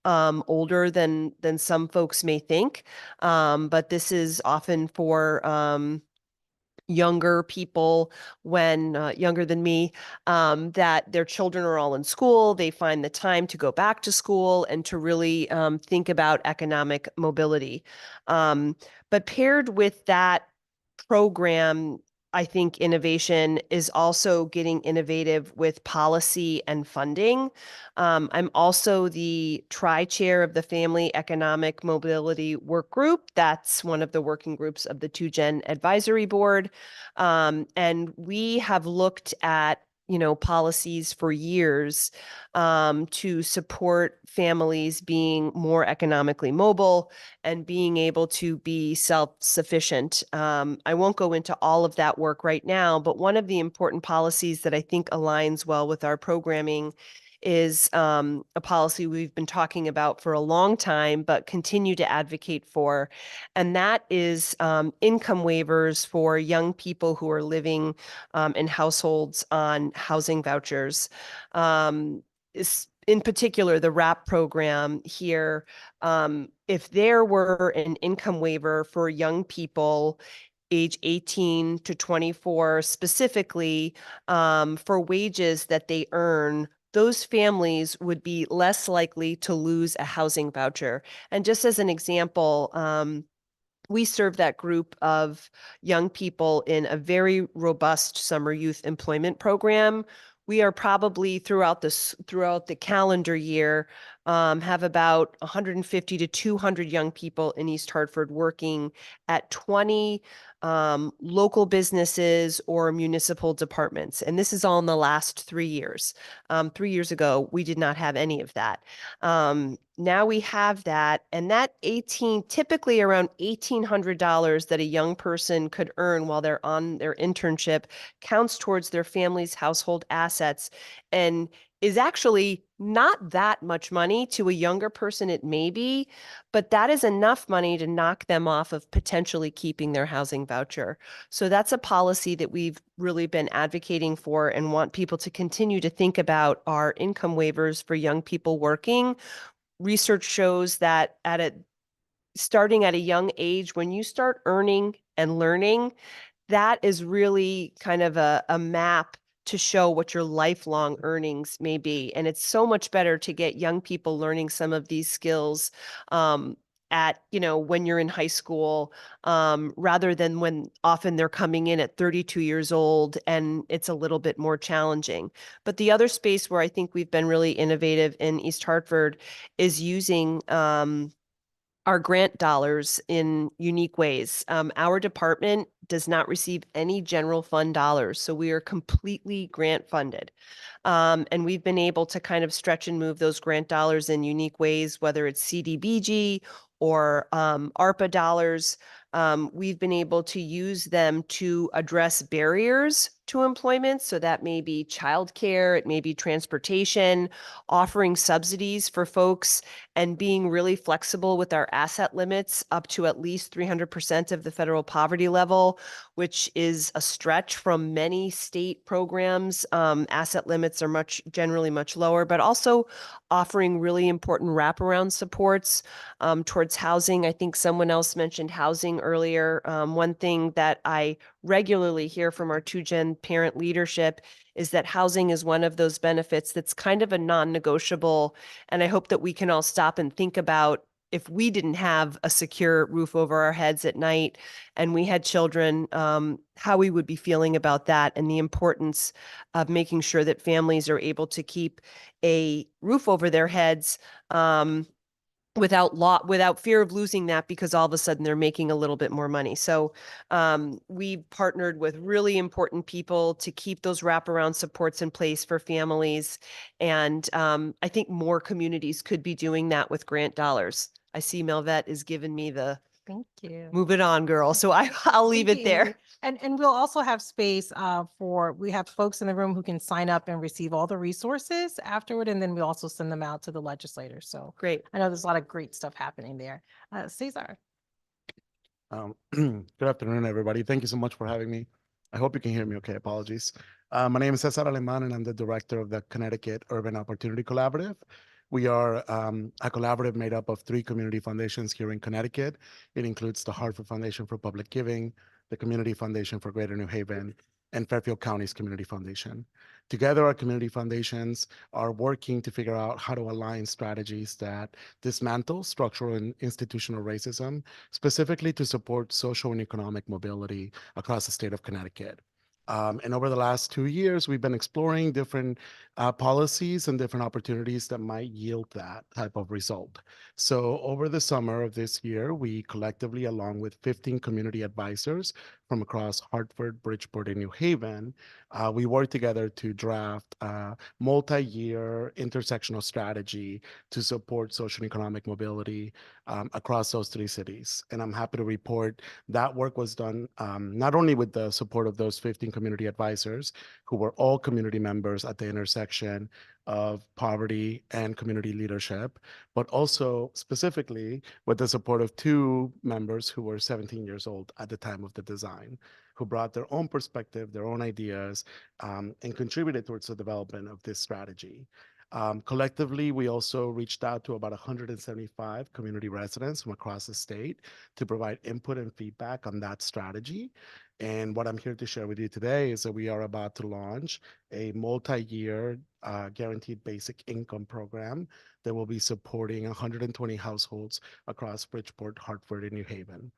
older than some folks may think. But this is often for younger people when younger than me, that their children are all in school. They find the time to go back to school and to really think about economic mobility. But paired with that program, I think innovation is also getting innovative with policy and funding. I'm also the tri-chair of the Family Economic Mobility Work Group. That's one of the working groups of the 2Gen Advisory Board. And we have looked at policies for years to support families being more economically mobile and being able to be self-sufficient. I won't go into all of that work right now, but one of the important policies that I think aligns well with our programming is a policy we've been talking about for a long time, but continue to advocate for. And that is income waivers for young people who are living in households on housing vouchers. In particular, the WRAP program here, if there were an income waiver for young people age 18 to 24, specifically for wages that they earn, those families would be less likely to lose a housing voucher. And just as an example, we serve that group of young people in a very robust summer youth employment program. We are probably throughout the calendar year have about 150 to 200 young people in East Hartford working at 20 local businesses or municipal departments. And this is all in the last 3 years. 3 years ago, we did not have any of that. Now we have that, and that typically around $1,800 that a young person could earn while they're on their internship counts towards their family's household assets and is actually not that much money. To a younger person, it may be, but that is enough money to knock them off of potentially keeping their housing voucher. So that's a policy that we've really been advocating for and want people to continue to think about our income waivers for young people working. Research shows that starting at a young age, when you start earning and learning, that is really kind of a map to show what your lifelong earnings may be. And it's so much better to get young people learning some of these skills when you're in high school, rather than when often they're coming in at 32 years old and it's a little bit more challenging. But the other space where I think we've been really innovative in East Hartford is using our grant dollars in unique ways. Our department does not receive any general fund dollars, so we are completely grant funded. And we've been able to kind of stretch and move those grant dollars in unique ways, whether it's CDBG or ARPA dollars. We've been able to use them to address barriers to employment. So that may be childcare, it may be transportation, offering subsidies for folks, and being really flexible with our asset limits up to at least 300% of the federal poverty level, which is a stretch from many state programs. Asset limits are generally much lower, but also offering really important wraparound supports towards housing. I think someone else mentioned housing earlier. One thing that I regularly hear from our 2Gen parent leadership is that housing is one of those benefits that's kind of a non-negotiable. And I hope that we can all stop and think about, if we didn't have a secure roof over our heads at night and we had children, how we would be feeling about that, and the importance of making sure that families are able to keep a roof over their heads without fear of losing that because all of a sudden they're making a little bit more money. So we partnered with really important people to keep those wraparound supports in place for families. And I think more communities could be doing that with grant dollars. I see Melvette is giving me the Thank you. move it on, girl. So I'll leave Thank it you, there. Amy. And we'll also have space we have folks in the room who can sign up and receive all the resources afterward. And then we also send them out to the legislators. So Great. I know there's a lot of great stuff happening there. Cesar. Good afternoon, everybody. Thank you so much for having me. I hope you can hear me okay. Apologies. My name is Cesar Aleman, and I'm the director of the Connecticut Urban Opportunity Collaborative. We are a collaborative made up of 3 community foundations here in Connecticut. It includes the Hartford Foundation for Public Giving, the Community Foundation for Greater New Haven, and Fairfield County's Community Foundation. Together, our community foundations are working to figure out how to align strategies that dismantle structural and institutional racism, specifically to support social and economic mobility across the state of Connecticut. And over the last 2 years, we've been exploring different policies and different opportunities that might yield that type of result. So over the summer of this year, we collectively, along with 15 community advisors from across Hartford, Bridgeport, and New Haven, we worked together to draft a multi-year intersectional strategy to support social and economic mobility across those 3 cities. And I'm happy to report that work was done not only with the support of those 15 community advisors, who were all community members at the intersection of poverty and community leadership, but also specifically with the support of 2 members who were 17 years old at the time of the design, who brought their own perspective, their own ideas, and contributed towards the development of this strategy. Collectively, we also reached out to about 175 community residents from across the state to provide input and feedback on that strategy. And what I'm here to share with you today is that we are about to launch a multi-year guaranteed basic income program that will be supporting 120 households across Bridgeport, Hartford, and New Haven.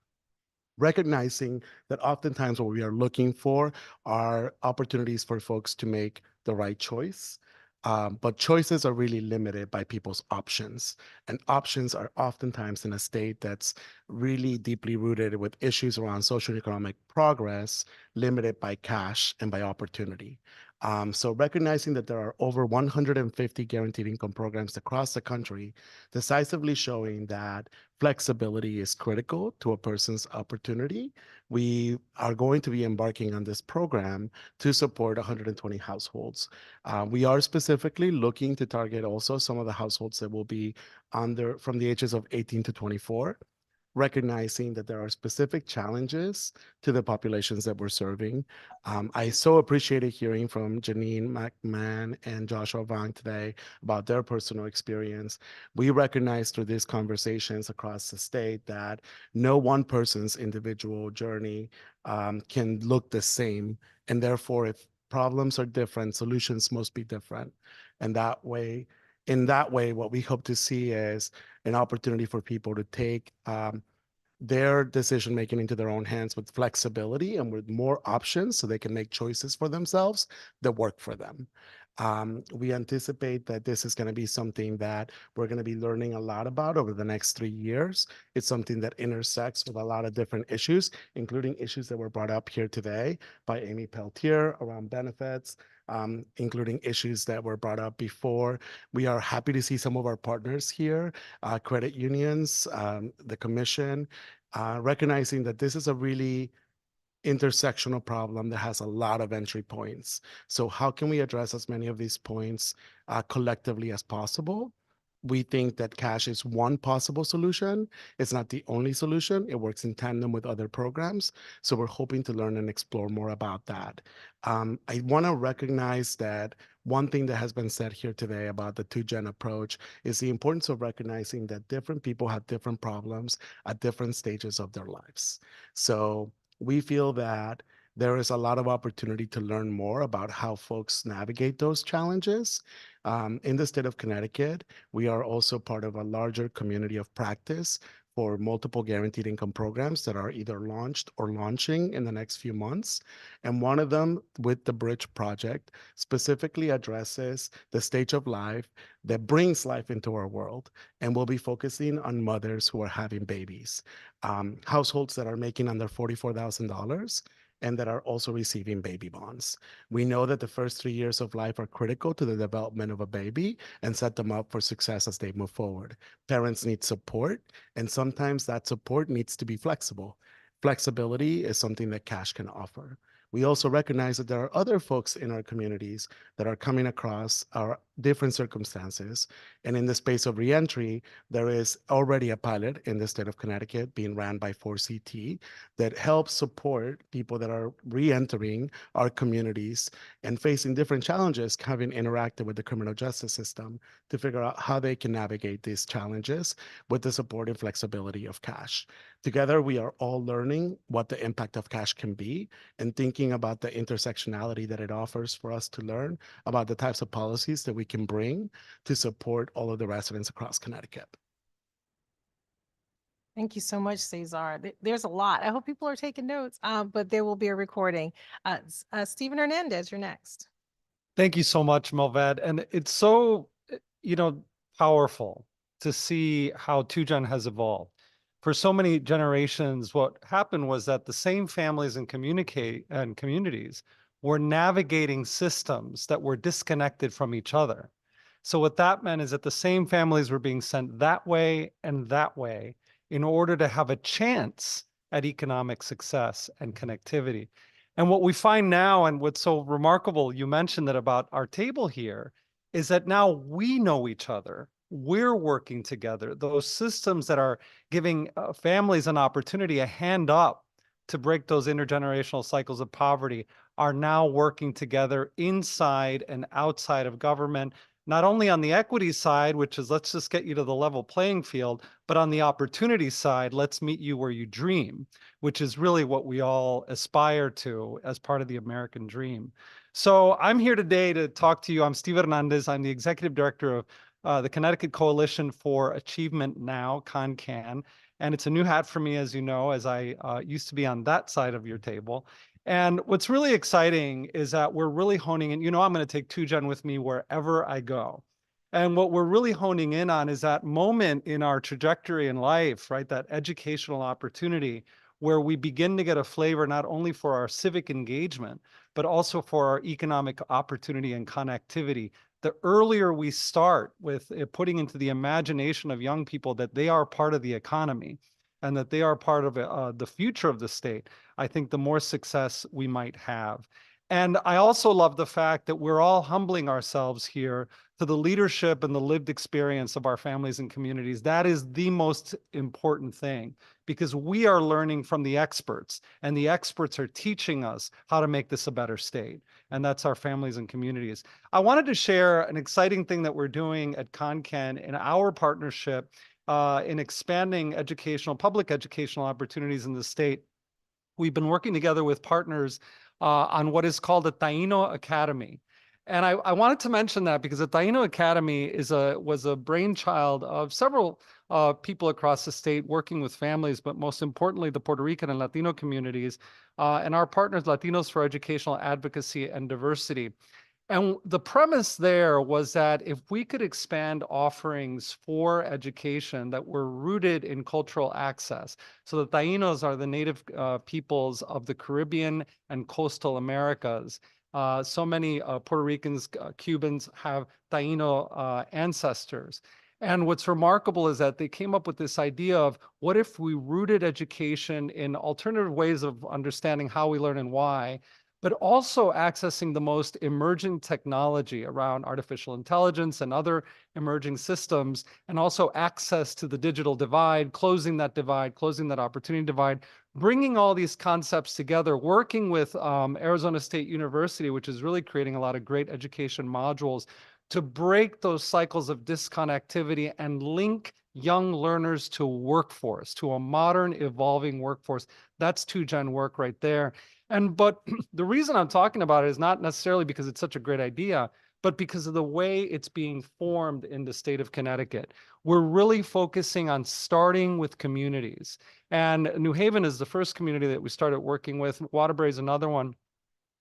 Recognizing that oftentimes what we are looking for are opportunities for folks to make the right choice. But choices are really limited by people's options. And options are oftentimes in a state that's really deeply rooted with issues around social and economic progress, limited by cash and by opportunity. So recognizing that there are over 150 guaranteed income programs across the country, decisively showing that flexibility is critical to a person's opportunity, we are going to be embarking on this program to support 120 households. We are specifically looking to target also some of the households that will be from the ages of 18 to 24. Recognizing that there are specific challenges to the populations that we're serving. I so appreciated hearing from Janine McMahon and Joshua Vaughn today about their personal experience. We recognize through these conversations across the state that no one person's individual journey can look the same. And therefore, if problems are different, solutions must be different. And in that way, what we hope to see is an opportunity for people to take their decision-making into their own hands with flexibility and with more options so they can make choices for themselves that work for them. We anticipate that this is going to be something that we're going to be learning a lot about over the next 3 years. It's something that intersects with a lot of different issues, including issues that were brought up here today by Amy Peltier around benefits, including issues that were brought up before. We are happy to see some of our partners here, credit unions, the commission, recognizing that this is a really intersectional problem that has a lot of entry points. So how can we address as many of these points collectively as possible? We think that cash is one possible solution. It's not the only solution. It works in tandem with other programs. So we're hoping to learn and explore more about that. I want to recognize that one thing that has been said here today about the 2-gen approach is the importance of recognizing that different people have different problems at different stages of their lives. So we feel that there is a lot of opportunity to learn more about how folks navigate those challenges. In the state of Connecticut, we are also part of a larger community of practice for multiple guaranteed income programs that are either launched or launching in the next few months. And one of them, with the Bridge Project, specifically addresses the stage of life that brings life into our world. And we'll be focusing on mothers who are having babies, households that are making under $44,000 and that are also receiving baby bonds. We know that the first 3 years of life are critical to the development of a baby and set them up for success as they move forward. Parents need support, and sometimes that support needs to be flexible. Flexibility is something that cash can offer. We also recognize that there are other folks in our communities that are coming across different circumstances. And in the space of reentry, there is already a pilot in the state of Connecticut being ran by 4CT that helps support people that are reentering our communities and facing different challenges, having interacted with the criminal justice system to figure out how they can navigate these challenges with the support and flexibility of cash. Together, we are all learning what the impact of cash can be and thinking about the intersectionality that it offers for us to learn about the types of policies that we can bring to support all of the residents across Connecticut. Thank you so much, Cesar. There's a lot. I hope people are taking notes, but there will be a recording. Stephen Hernandez, you're next. Thank you so much, Melvet. And it's so, powerful to see how 2Gen has evolved. For so many generations, what happened was that the same families and communities were navigating systems that were disconnected from each other. So what that meant is that the same families were being sent that way and that way in order to have a chance at economic success and connectivity. And what we find now, and what's so remarkable, you mentioned that about our table here, is that now we know each other. We're working together. Those systems that are giving families an opportunity, a hand up to break those intergenerational cycles of poverty, are now working together inside and outside of government, not only on the equity side, which is let's just get you to the level playing field, but on the opportunity side, let's meet you where you dream, which is really what we all aspire to as part of the American dream. So I'm here today to talk to you. I'm Steve Hernandez. I'm the executive director of the Connecticut Coalition for Achievement Now, CONCAN. And it's a new hat for me, as you know, as I used to be on that side of your table. And what's really exciting is that we're really honing in, I'm going to take 2Gen with me wherever I go. And what we're really honing in on is that moment in our trajectory in life, right? That educational opportunity where we begin to get a flavor not only for our civic engagement, but also for our economic opportunity and connectivity. The earlier we start with putting into the imagination of young people that they are part of the economy and that they are part of the future of the state, I think the more success we might have. And I also love the fact that we're all humbling ourselves here to the leadership and the lived experience of our families and communities. That is the most important thing, because we are learning from the experts, and the experts are teaching us how to make this a better state. And that's our families and communities. I wanted to share an exciting thing that we're doing at CONCAN in our partnership in expanding public educational opportunities in the state. We've been working together with partners on what is called a Taino Academy. And I wanted to mention that because the Taino Academy was a brainchild of several people across the state working with families, but most importantly, the Puerto Rican and Latino communities, and our partners, Latinos for Educational Advocacy and Diversity. And the premise there was that if we could expand offerings for education that were rooted in cultural access, so the Tainos are the native peoples of the Caribbean and coastal Americas. So many Puerto Ricans, Cubans have Taino ancestors. And what's remarkable is that they came up with this idea of what if we rooted education in alternative ways of understanding how we learn and why, but also accessing the most emerging technology around artificial intelligence and other emerging systems, and also access to the digital divide, closing that opportunity divide, bringing all these concepts together, working with Arizona State University, which is really creating a lot of great education modules to break those cycles of disconnectivity and link young learners to workforce, to a modern, evolving workforce. That's 2Gen work right there. But the reason I'm talking about it is not necessarily because it's such a great idea, but because of the way it's being formed in the state of Connecticut. We're really focusing on starting with communities. And New Haven is the first community that we started working with. Waterbury is another one.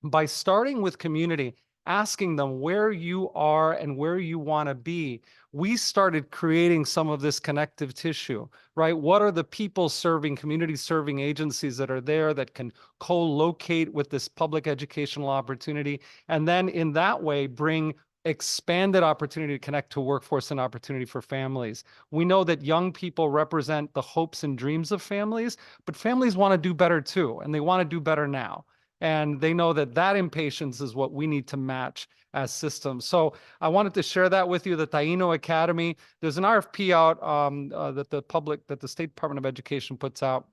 By starting with community, asking them where you are and where you want to be, we started creating some of this connective tissue, right? What are the people serving, community serving agencies that are there that can co-locate with this public educational opportunity? And then in that way, bring expanded opportunity to connect to workforce and opportunity for families. We know that young people represent the hopes and dreams of families, but families want to do better too, and they want to do better now. And they know that that impatience is what we need to match as systems. So I wanted to share that with you, the Taino Academy. There's an RFP out that the State Department of Education puts out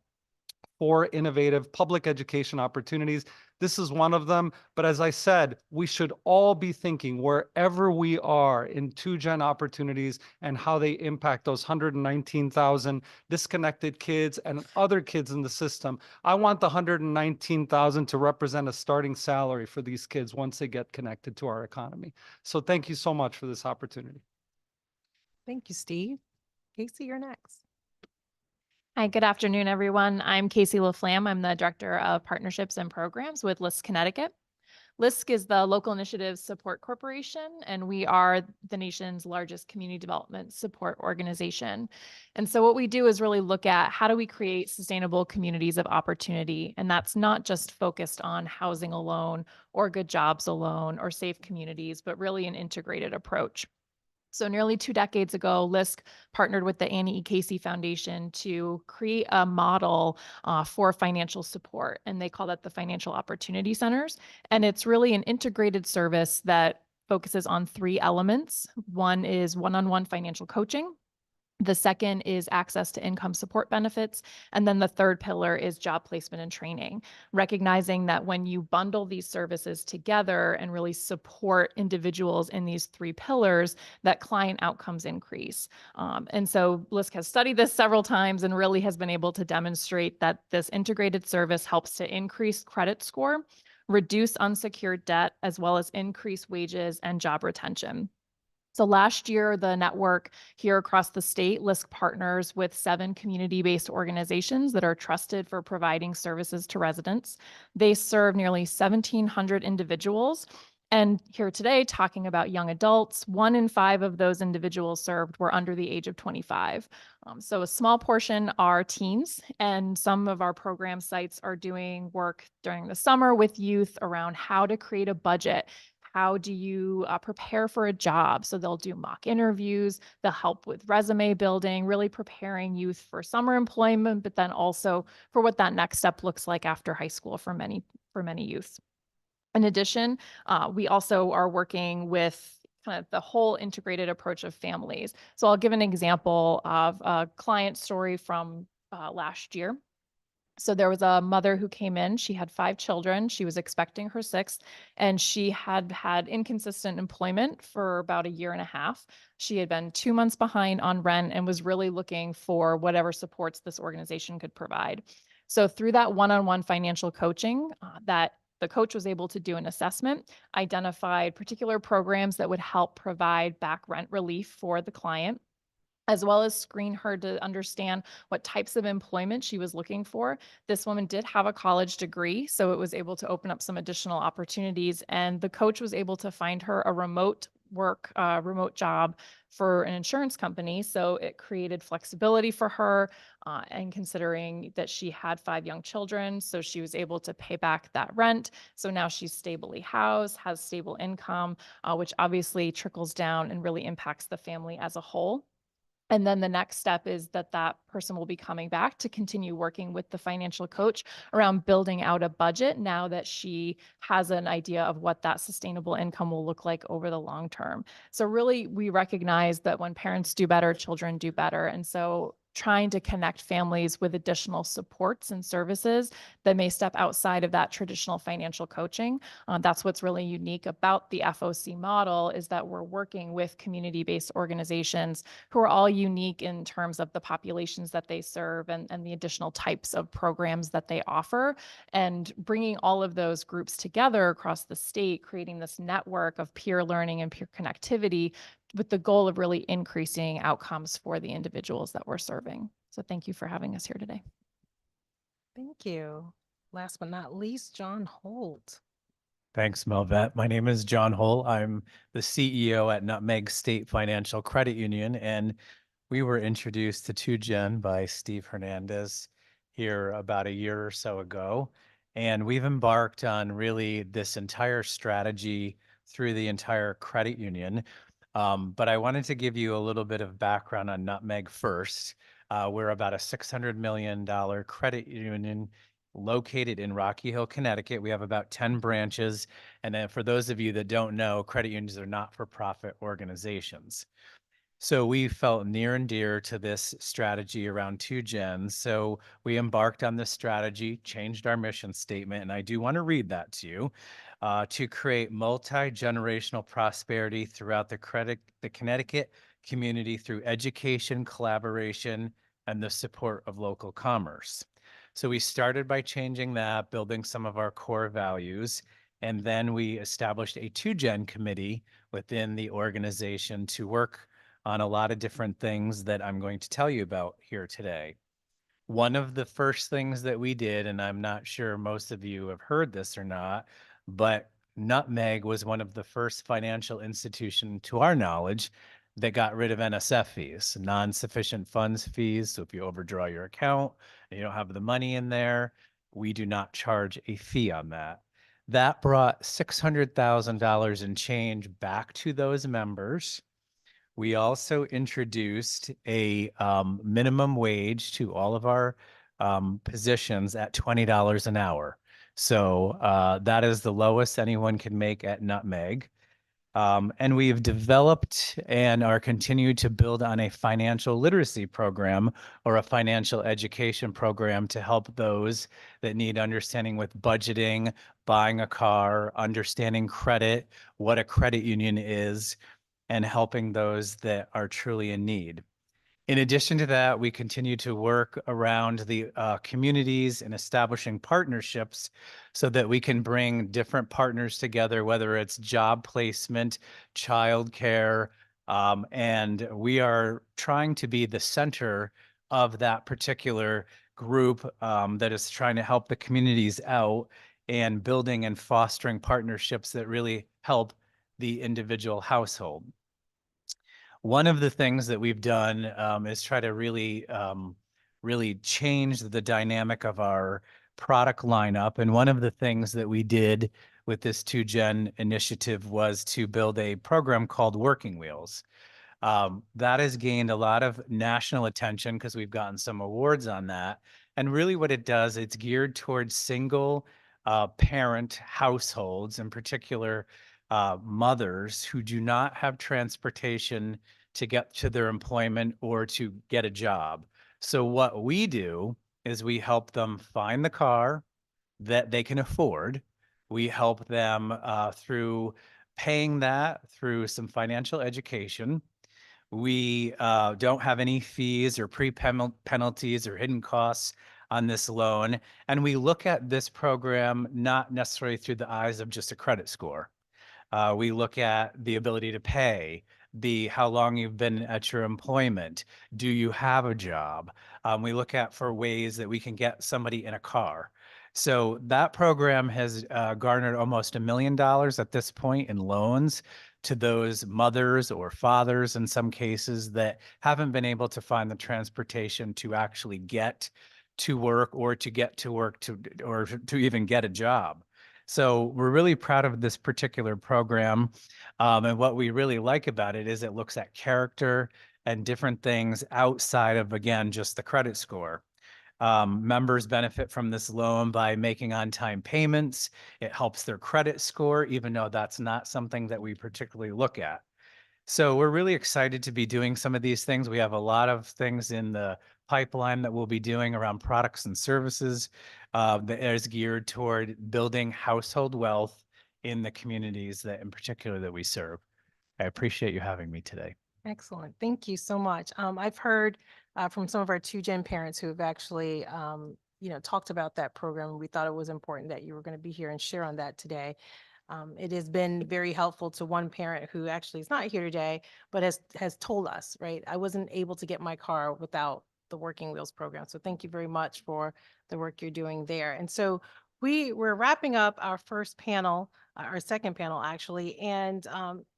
for innovative public education opportunities. This is one of them. But as I said, we should all be thinking wherever we are in 2Gen opportunities and how they impact those 119,000 disconnected kids and other kids in the system. I want the 119,000 to represent a starting salary for these kids once they get connected to our economy. So thank you so much for this opportunity. Thank you, Steve. Casey, you're next. Hi, good afternoon, everyone. I'm Casey LaFlamme. I'm the Director of Partnerships and Programs with LISC Connecticut. LISC is the Local Initiatives Support Corporation, and we are the nation's largest community development support organization. And so what we do is really look at how do we create sustainable communities of opportunity, and that's not just focused on housing alone or good jobs alone or safe communities, but really an integrated approach. So nearly 2 decades ago, LISC partnered with the Annie E. Casey Foundation to create a model for financial support, and they call that the Financial Opportunity Centers. And it's really an integrated service that focuses on 3 elements. One is one-on-one financial coaching. The second is access to income support benefits. And then the third pillar is job placement and training, recognizing that when you bundle these services together and really support individuals in these 3 pillars, that client outcomes increase. And so LISC has studied this several times and really has been able to demonstrate that this integrated service helps to increase credit score, reduce unsecured debt, as well as increase wages and job retention. So last year, the network here across the state, LISC partners with 7 community-based organizations that are trusted for providing services to residents. They serve nearly 1,700 individuals. And here today, talking about young adults, 1 in 5 of those individuals served were under the age of 25. So a small portion are teens, and some of our program sites are doing work during the summer with youth around how to create a budget. How do you prepare for a job? So they'll do mock interviews, they'll help with resume building, really preparing youth for summer employment, but then also for what that next step looks like after high school for many youth. In addition, we also are working with kind of the whole integrated approach of families. So I'll give an example of a client story from last year. So there was a mother who came in, she had 5 children, she was expecting her 6th, and she had had inconsistent employment for about 1.5 years. She had been 2 months behind on rent and was really looking for whatever supports this organization could provide. So through that one-on-one financial coaching, that the coach was able to do an assessment, identified particular programs that would help provide back rent relief for the client, as well as screen her to understand what types of employment she was looking for. This woman did have a college degree, so it was able to open up some additional opportunities. And the coach was able to find her a remote job for an insurance company. So it created flexibility for her, and considering that she had 5 young children, so she was able to pay back that rent. So now she's stably housed, has stable income, which obviously trickles down and really impacts the family as a whole. And then the next step is that that person will be coming back to continue working with the financial coach around building out a budget now that she has an idea of what that sustainable income will look like over the long term. So really, we recognize that when parents do better, children do better. And so trying to connect families with additional supports and services that may step outside of that traditional financial coaching. That's what's really unique about the FOC model, is that we're working with community-based organizations who are all unique in terms of the populations that they serve and the additional types of programs that they offer, and bringing all of those groups together across the state, creating this network of peer learning and peer connectivity with the goal of really increasing outcomes for the individuals that we're serving. So thank you for having us here today. Thank you. Last but not least, John Holt. Thanks, Melvet. My name is John Holt. I'm the CEO at Nutmeg State Financial Credit Union, and we were introduced to 2Gen by Steve Hernandez here about 1 year or so ago. And we've embarked on really this entire strategy through the entire credit union. But I wanted to give you a little bit of background on Nutmeg first. We're about a $600 million credit union located in Rocky Hill, Connecticut. We have about 10 branches. And then for those of you that don't know, credit unions are not-for-profit organizations. So we felt near and dear to this strategy around 2Gen. So we embarked on this strategy, changed our mission statement, and I do want to read that to you, to create multi-generational prosperity throughout the Connecticut community through education, collaboration, and the support of local commerce. So we started by changing that, building some of our core values, and then we established a 2Gen committee within the organization to work on a lot of different things that I'm going to tell you about here today. One of the first things that we did, and I'm not sure most of you have heard this or not, but Nutmeg was one of the first financial institution, to our knowledge, that got rid of NSF fees, non-sufficient funds fees. So if you overdraw your account and you don't have the money in there, we do not charge a fee on that. That brought $600,000 in change back to those members. We also introduced a minimum wage to all of our positions at $20 an hour. So that is the lowest anyone can make at Nutmeg. And we've developed and are continued to build on a financial literacy program or a financial education program to help those that need understanding with budgeting, buying a car, understanding credit, what a credit union is, and helping those that are truly in need. In addition to that, we continue to work around the communities and establishing partnerships so that we can bring different partners together, whether it's job placement, childcare, and we are trying to be the center of that particular group that is trying to help the communities out and building and fostering partnerships that really help the individual household. One of the things that we've done is try to really change the dynamic of our product lineup. And one of the things that we did with this 2Gen initiative was to build a program called Working Wheels. That has gained a lot of national attention because we've gotten some awards on that. And really what it does, it's geared towards single parent households, in particular mothers who do not have transportation to get to their employment or to get a job. So what we do is we help them find the car that they can afford. We help them through paying that through some financial education. We don't have any fees or penalties or hidden costs on this loan. And we look at this program not necessarily through the eyes of just a credit score. We look at the ability to pay, how long you've been at your employment. Do you have a job? We look at for ways that we can get somebody in a car. So that program has garnered almost $1 million at this point in loans to those mothers or fathers in some cases that haven't been able to find the transportation to actually get to work or to get to work or to even get a job. So we're really proud of this particular program. And what we really like about it is it looks at character and different things outside of, again, just the credit score. Members benefit from this loan by making on-time payments. It helps their credit score, even though that's not something that we particularly look at. So we're really excited to be doing some of these things. We have a lot of things in the pipeline that we'll be doing around products and services that is geared toward building household wealth in the communities that in particular that we serve. I appreciate you having me today. Excellent. Thank you so much. I've heard from some of our 2Gen parents who have actually, talked about that program. We thought it was important that you were going to be here and share on that today. It has been very helpful to one parent who actually is not here today, but has told us, right? I wasn't able to get my car without the Working Wheels program. So thank you very much for the work you're doing there. And so we're wrapping up our first panel, our second panel actually. And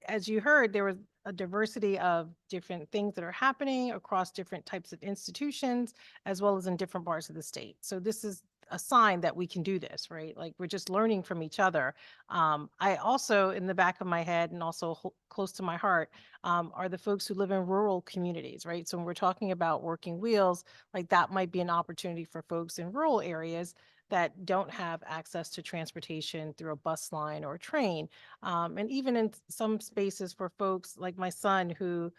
as you heard, there was a diversity of different things that are happening across different types of institutions, as well as in different parts of the state. So this is a sign that we can do this, right? Like we're just learning from each other. I also, in the back of my head and also close to my heart, are the folks who live in rural communities, right? So when we're talking about working wheels, like that might be an opportunity for folks in rural areas that don't have access to transportation through a bus line or a train. And even in some spaces for folks like my son who,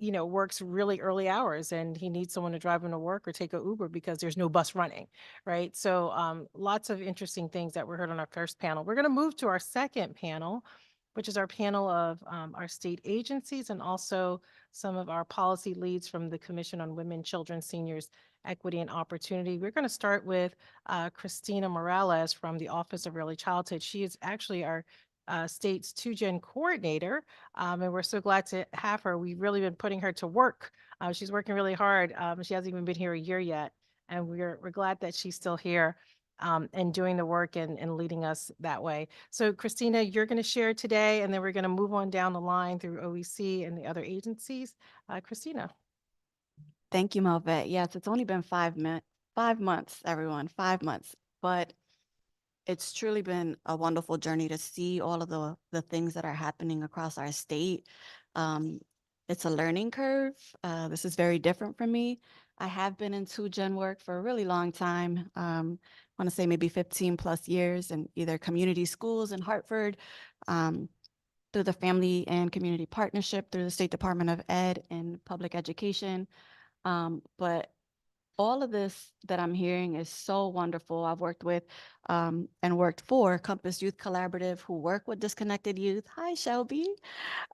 works really early hours and he needs someone to drive him to work or take a Uber because there's no bus running, right? So lots of interesting things that we heard on our first panel. We're going to move to our second panel, which is our panel of our state agencies and also some of our policy leads from the Commission on Women, Children, Seniors, Equity and Opportunity. We're going to start with Christina Morales from the Office of Early Childhood. She is actually our state's 2Gen coordinator, and we're so glad to have her. We've really been putting her to work. She's working really hard. She hasn't even been here a year yet, and we're glad that she's still here and doing the work and leading us that way. So Christina, you're going to share today, and then we're going to move on down the line through OEC and the other agencies. Christina. Thank you, Melvet. Yes, it's only been 5 months, everyone, 5 months, but it's truly been a wonderful journey to see all of the things that are happening across our state. It's a learning curve. This is very different for me. I have been in 2Gen work for a really long time. I want to say maybe 15 plus years in either community schools in Hartford, through the Family and Community Partnership, through the State Department of Ed and Public Education. But all of this that I'm hearing is so wonderful. I've worked with and worked for Compass Youth Collaborative, who work with disconnected youth. Hi, Shelby.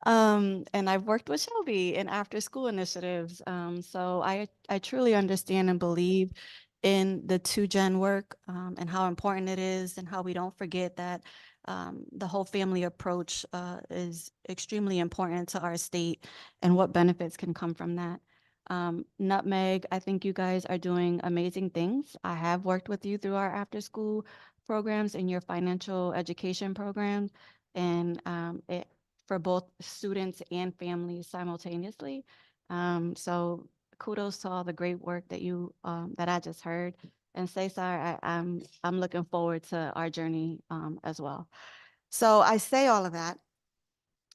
And I've worked with Shelby in after school initiatives. So I truly understand and believe in the 2Gen work and how important it is and how we don't forget that the whole family approach is extremely important to our state and what benefits can come from that. Nutmeg, I think you guys are doing amazing things. I have worked with you through our after school programs and your financial education programs, and for both students and families simultaneously. So kudos to all the great work that you that I just heard. And Cesar, I'm looking forward to our journey as well. So I say all of that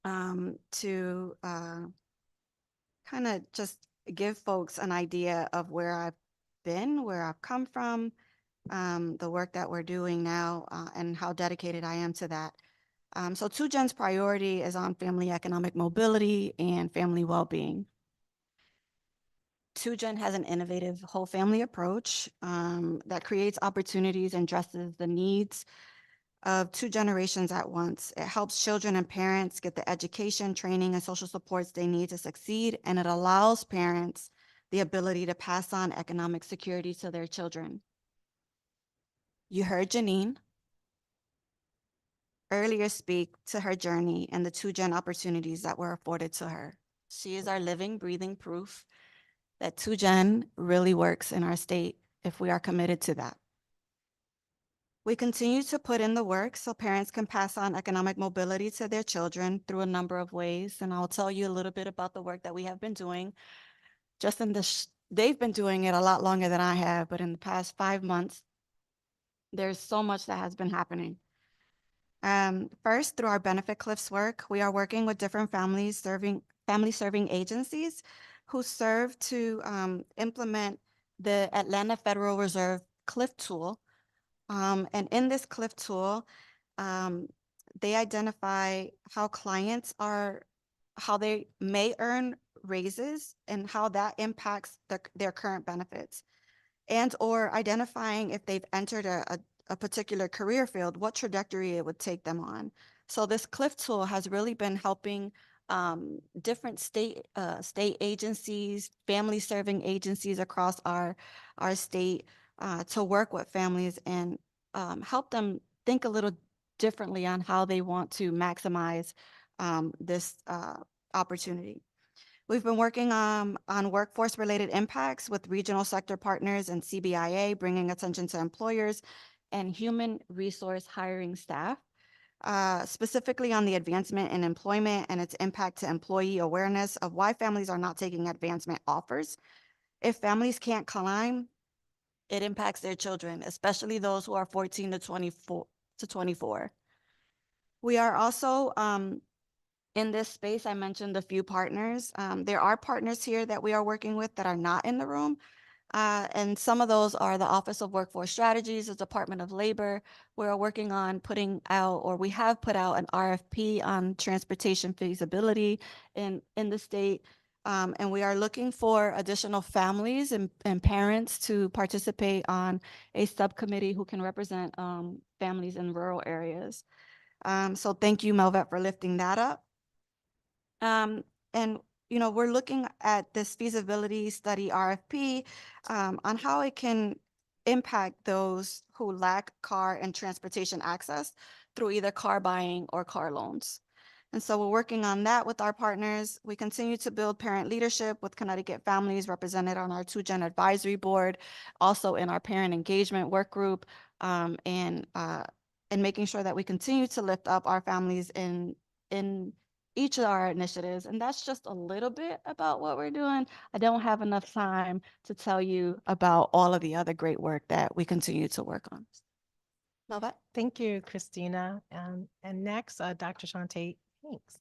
to kind of just give folks an idea of where I've been, where I've come from, the work that we're doing now, and how dedicated I am to that. So 2Gen's priority is on family economic mobility and family well-being. 2Gen has an innovative whole family approach that creates opportunities and addresses the needs of 2 generations at once. It helps children and parents get the education, training, and social supports they need to succeed, and it allows parents the ability to pass on economic security to their children. You heard Janine earlier speak to her journey and the 2Gen opportunities that were afforded to her. She is our living, breathing proof that 2Gen really works in our state if we are committed to that. We continue to put in the work so parents can pass on economic mobility to their children through a number of ways. And I'll tell you a little bit about the work that we have been doing. Just in they've been doing it a lot longer than I have, but in the past 5 months, there's so much that has been happening. First, through our Benefit Cliffs work, we are working with different family serving agencies who serve to implement the Atlanta Federal Reserve CLIF tool. And in this CLIF tool, they identify how clients how they may earn raises and how that impacts their current benefits, and or identifying if they've entered a particular career field, what trajectory it would take them on. So this CLIF tool has really been helping different state agencies, family serving agencies across our state to work with families and help them think a little differently on how they want to maximize this opportunity. We've been working on workforce-related impacts with regional sector partners and CBIA, bringing attention to employers and human resource hiring staff, specifically on the advancement in employment and its impact to employee awareness of why families are not taking advancement offers. If families can't climb it impacts their children, especially those who are 14 to 24. We are also in this space. I mentioned a few partners. There are partners here that we are working with that are not in the room. And some of those are the Office of Workforce Strategies, the Department of Labor. We're working on putting out, or we have put out, an RFP on transportation feasibility in the state. And we are looking for additional families and parents to participate on a subcommittee who can represent families in rural areas. So thank you, Melvet, for lifting that up. And we're looking at this feasibility study RFP on how it can impact those who lack car and transportation access through either car buying or car loans. And so we're working on that with our partners. We continue to build parent leadership with Connecticut families represented on our 2Gen advisory board, also in our parent engagement work group, and making sure that we continue to lift up our families in each of our initiatives. And that's just a little bit about what we're doing. I don't have enough time to tell you about all of the other great work that we continue to work on. Melvet? Thank you, Christina. And next, Dr. Shantae Hanks.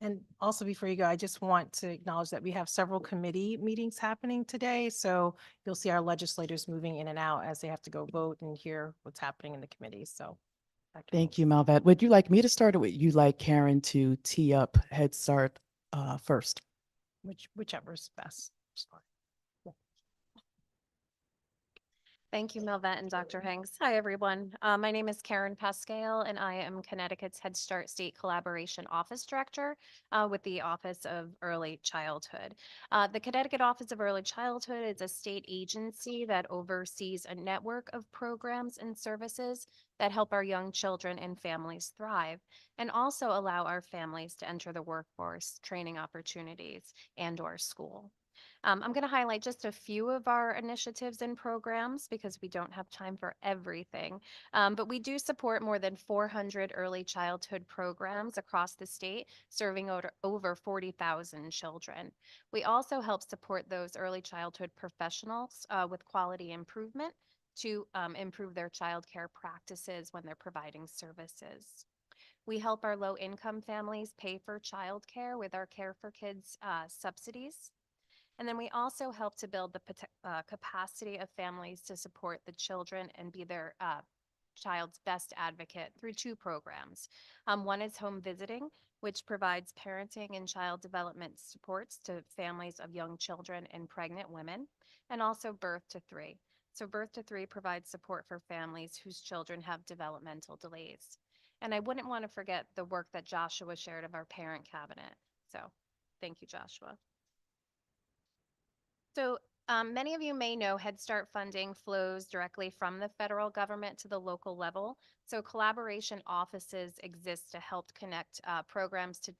And also, before you go, I just want to acknowledge that we have several committee meetings happening today. So you'll see our legislators moving in and out as they have to go vote and hear what's happening in the committees. So thank you, Melvet. Would you like me to start, or would you like Karen to tee up Head Start first? Whichever's best. Thank you, Melvet and Dr. Hanks. Hi, everyone. My name is Karen Pascal, and I am Connecticut's Head Start State Collaboration Office Director with the Office of Early Childhood. The Connecticut Office of Early Childhood is a state agency that oversees a network of programs and services that help our young children and families thrive, and also allow our families to enter the workforce, training opportunities, and/or school. I'm going to highlight just a few of our initiatives and programs because we don't have time for everything. But we do support more than 400 early childhood programs across the state, serving over 40,000 children. We also help support those early childhood professionals with quality improvement to improve their childcare practices when they're providing services. We help our low-income families pay for childcare with our Care for Kids subsidies. And then we also help to build the capacity of families to support the children and be their child's best advocate through two programs. One is home visiting, which provides parenting and child development supports to families of young children and pregnant women, and also Birth to 3. So Birth to 3 provides support for families whose children have developmental delays. And I wouldn't want to forget the work that Joshua shared of our parent cabinet. So thank you, Joshua. So many of you may know Head Start funding flows directly from the federal government to the local level. So collaboration offices exist to help connect programs to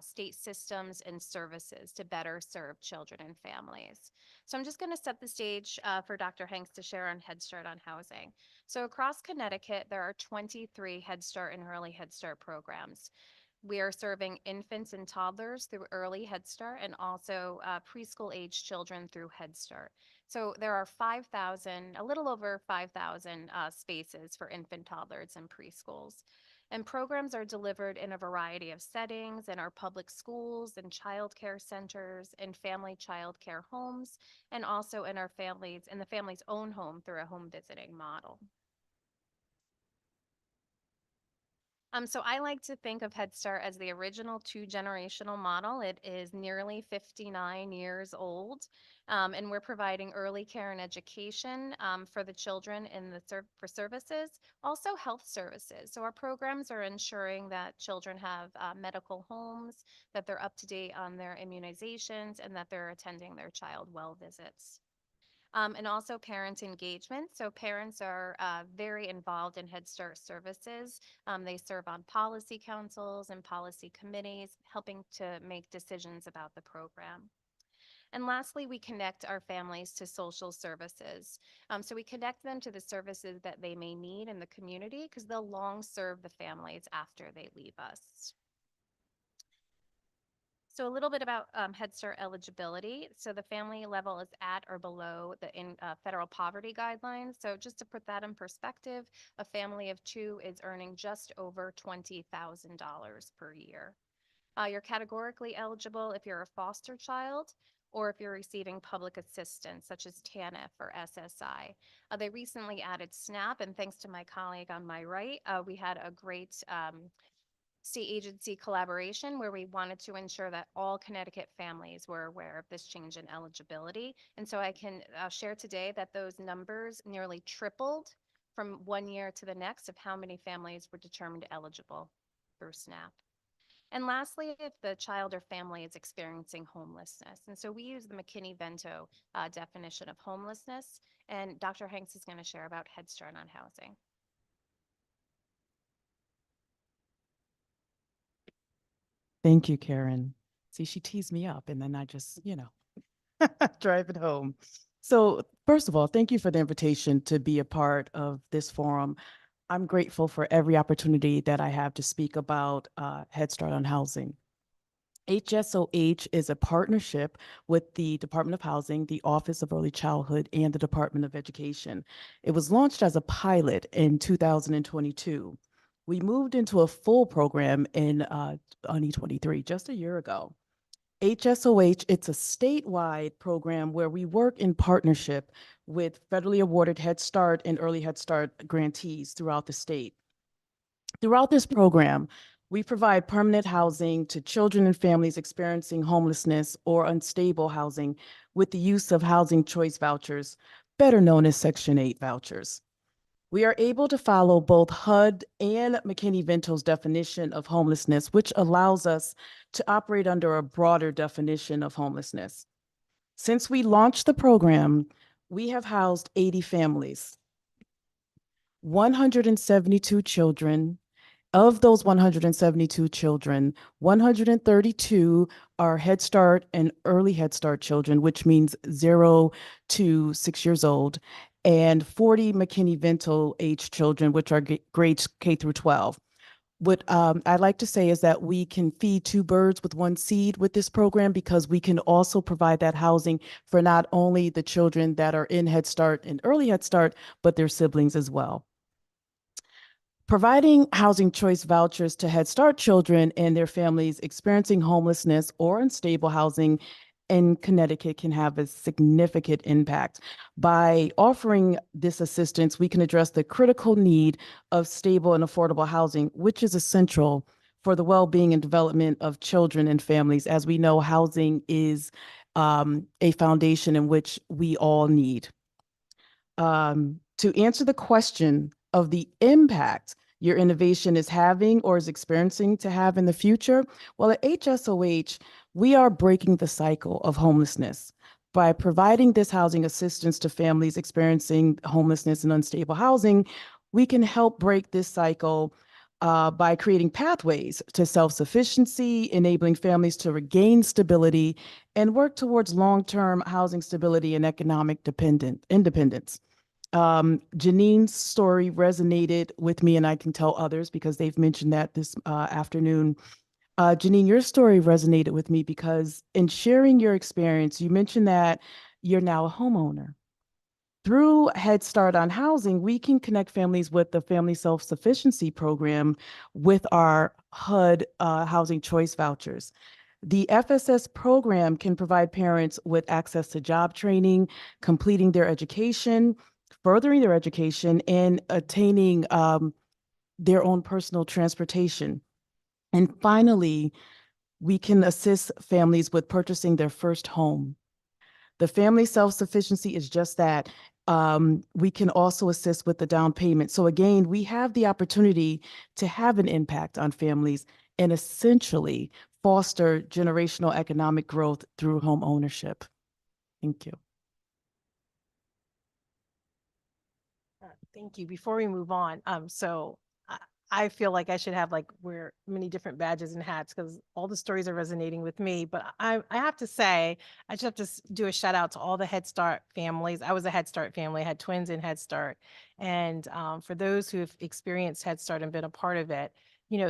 state systems and services to better serve children and families. So I'm just going to set the stage for Dr. Hanks to share on Head Start on housing. So across Connecticut, there are 23 Head Start and Early Head Start programs. We are serving infants and toddlers through Early Head Start and also preschool age children through Head Start. So there are 5,000, a little over 5,000 spaces for infant, toddlers, and preschools. And programs are delivered in a variety of settings in our public schools and child care centers and family child care homes, and also in the family's own home through a home visiting model. So I like to think of Head Start as the original two-generational model. It is nearly 59 years old, and we're providing early care and education for the children in for services, also health services. So our programs are ensuring that children have medical homes, that they're up to date on their immunizations, and that they're attending their child well visits. And also parent engagement. So parents are very involved in Head Start services. They serve on policy councils and policy committees, helping to make decisions about the program. And lastly, we connect our families to social services. So we connect them to the services that they may need in the community because they'll long serve the families after they leave us. So a little bit about Head Start eligibility. So the family level is at or below the federal poverty guidelines. So just to put that in perspective, a family of two is earning just over $20,000 per year. You're categorically eligible if you're a foster child or if you're receiving public assistance such as TANF or SSI. They recently added SNAP, and thanks to my colleague on my right, we had a great state agency collaboration where we wanted to ensure that all Connecticut families were aware of this change in eligibility. And so I can share today that those numbers nearly tripled from one year to the next of how many families were determined eligible through SNAP. And lastly, if the child or family is experiencing homelessness. And so we use the McKinney-Vento definition of homelessness, and Dr. Hanks is going to share about Head Start on housing. Thank you, Karen. See, she teased me up and then I just, drive it home. So first of all, thank you for the invitation to be a part of this forum. I'm grateful for every opportunity that I have to speak about Head Start on housing. HSOH is a partnership with the Department of Housing, the Office of Early Childhood, and the Department of Education. It was launched as a pilot in 2022. We moved into a full program in 2023, just a year ago. HSOH, it's a statewide program where we work in partnership with federally awarded Head Start and Early Head Start grantees throughout the state. Throughout this program, we provide permanent housing to children and families experiencing homelessness or unstable housing with the use of housing choice vouchers, better known as Section 8 vouchers. We are able to follow both HUD and McKinney-Vento's definition of homelessness, which allows us to operate under a broader definition of homelessness. Since we launched the program, we have housed 80 families, 172 children. Of those 172 children, 132 are Head Start and Early Head Start children, which means 0 to 6 years old, and 40 McKinney-Vento age children, which are grades K through 12. What I'd like to say is that we can feed two birds with one seed with this program because we can also provide that housing for not only the children that are in Head Start and Early Head Start, but their siblings as well. Providing housing choice vouchers to Head Start children and their families experiencing homelessness or unstable housing in Connecticut can have a significant impact. By offering this assistance, we can address the critical need of stable and affordable housing, which is essential for the well-being and development of children and families. As we know, housing is a foundation in which we all need. To answer the question of the impact your innovation is having or is experiencing to have in the future, well, at HSOH, we are breaking the cycle of homelessness. By providing this housing assistance to families experiencing homelessness and unstable housing, we can help break this cycle by creating pathways to self-sufficiency, enabling families to regain stability, and work towards long-term housing stability and economic independence. Janine's story resonated with me, and I can tell others because they've mentioned that this afternoon. Janine, your story resonated with me because in sharing your experience, you mentioned that you're now a homeowner. Through Head Start on Housing, we can connect families with the Family Self-Sufficiency Program with our HUD housing choice vouchers. The FSS program can provide parents with access to job training, completing their education, furthering their education, and attaining their own personal transportation. And finally, we can assist families with purchasing their first home. The Family Self-Sufficiency is just that. We can also assist with the down payment. So again, we have the opportunity to have an impact on families and essentially foster generational economic growth through home ownership. Thank you. Thank you. Before we move on, I feel like I should have wear many different badges and hats because all the stories are resonating with me. But I have to say, I just have to do a shout out to all the Head Start families. I was a Head Start family. I had twins in Head Start. And for those who have experienced Head Start and been a part of it,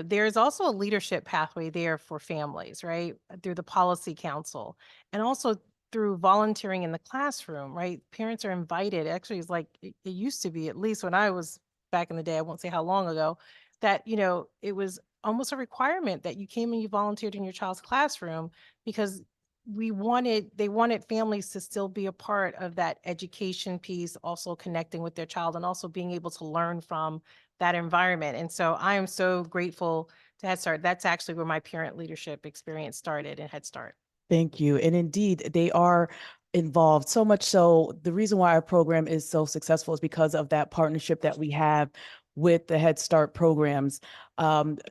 there's also a leadership pathway there for families, right? Through the policy council and also through volunteering in the classroom, right? Parents are invited. Actually, it's like it used to be, at least when I was back in the day, I won't say how long ago, that, it was almost a requirement that you came and you volunteered in your child's classroom because they wanted families to still be a part of that education piece, also connecting with their child and also being able to learn from that environment. And so I am so grateful to Head Start. That's actually where my parent leadership experience started in Head Start. Thank you. And indeed, they are involved so much so. The reason why our program is so successful is because of that partnership that we have with the Head Start programs.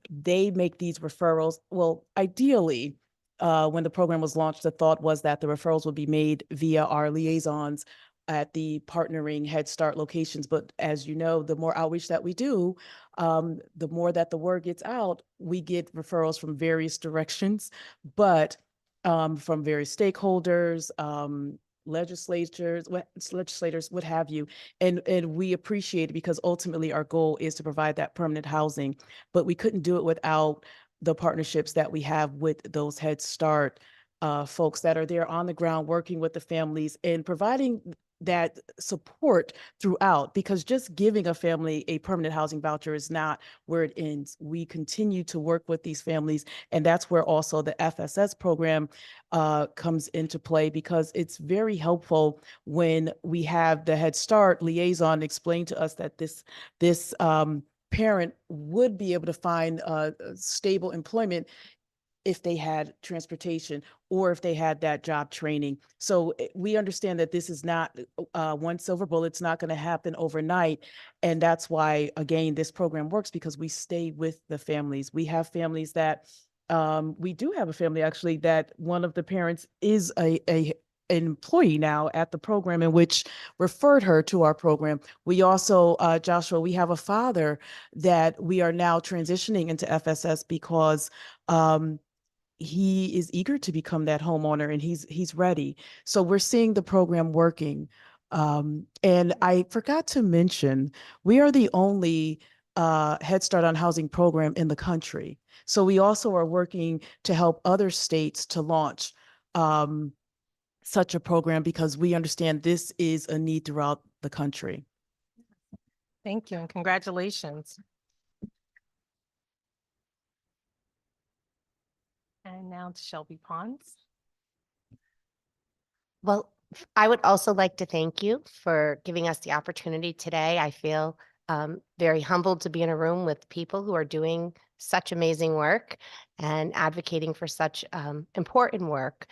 They make these referrals. Well, ideally, when the program was launched, the thought was that the referrals would be made via our liaisons at the partnering Head Start locations. But as you know, the more outreach that we do, the more that the word gets out, we get referrals from various directions, but from various stakeholders, legislators, what have you. And we appreciate it because ultimately our goal is to provide that permanent housing, but we couldn't do it without the partnerships that we have with those Head Start folks that are there on the ground working with the families and providing that support throughout, because just giving a family a permanent housing voucher is not where it ends. We continue to work with these families, and that's where also the FSS program comes into play, because it's very helpful when we have the Head Start liaison explain to us that this parent would be able to find stable employment if they had transportation or if they had that job training. So we understand that this is not one silver bullet. It's not going to happen overnight. And that's why, again, this program works, because we stay with the families. We have families that, we do have a family actually that one of the parents is an employee now at the program, in which referred her to our program. We also, Joshua, we have a father that we are now transitioning into FSS because he is eager to become that homeowner and he's ready. So we're seeing the program working. And I forgot to mention, we are the only Head Start on Housing program in the country. So we also are working to help other states to launch such a program, because we understand this is a need throughout the country. Thank you and congratulations. And now to Shelby Pons. Well, I would also like to thank you for giving us the opportunity today. I feel very humbled to be in a room with people who are doing such amazing work and advocating for such important work.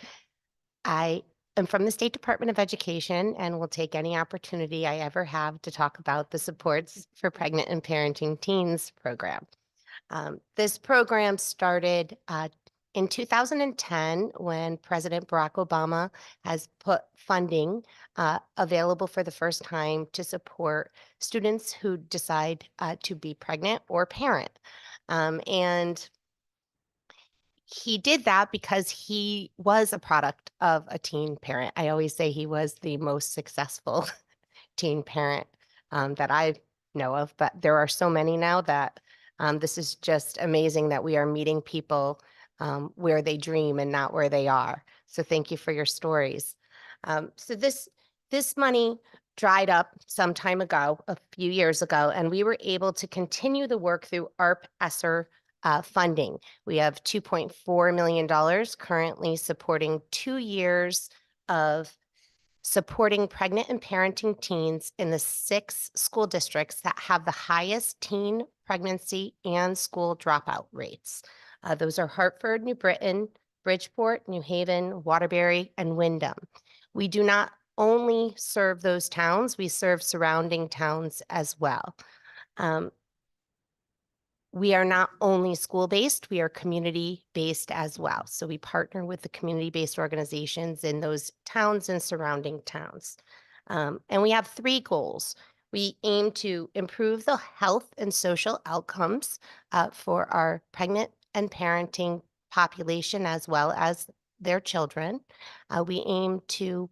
I am from the State Department of Education and will take any opportunity I ever have to talk about the Supports for Pregnant and Parenting Teens program. This program started in 2010, when President Barack Obama has put funding available for the first time to support students who decide to be pregnant or parent. And he did that because he was a product of a teen parent. I always say he was the most successful teen parent that I know of, but there are so many now that this is just amazing that we are meeting people where they dream and not where they are. So thank you for your stories. So this money dried up some time ago, a few years ago, and we were able to continue the work through ARP-ESSER funding. We have $2.4 million currently supporting 2 years of supporting pregnant and parenting teens in the 6 school districts that have the highest teen pregnancy and school dropout rates. Those are Hartford, New Britain, Bridgeport, New Haven, Waterbury, and Windham. We do not only serve those towns, we serve surrounding towns as well. We are not only school-based, we are community-based as well. So we partner with the community-based organizations in those towns and surrounding towns. And we have 3 goals. We aim to improve the health and social outcomes for our pregnant and parenting population, as well as their children. We aim to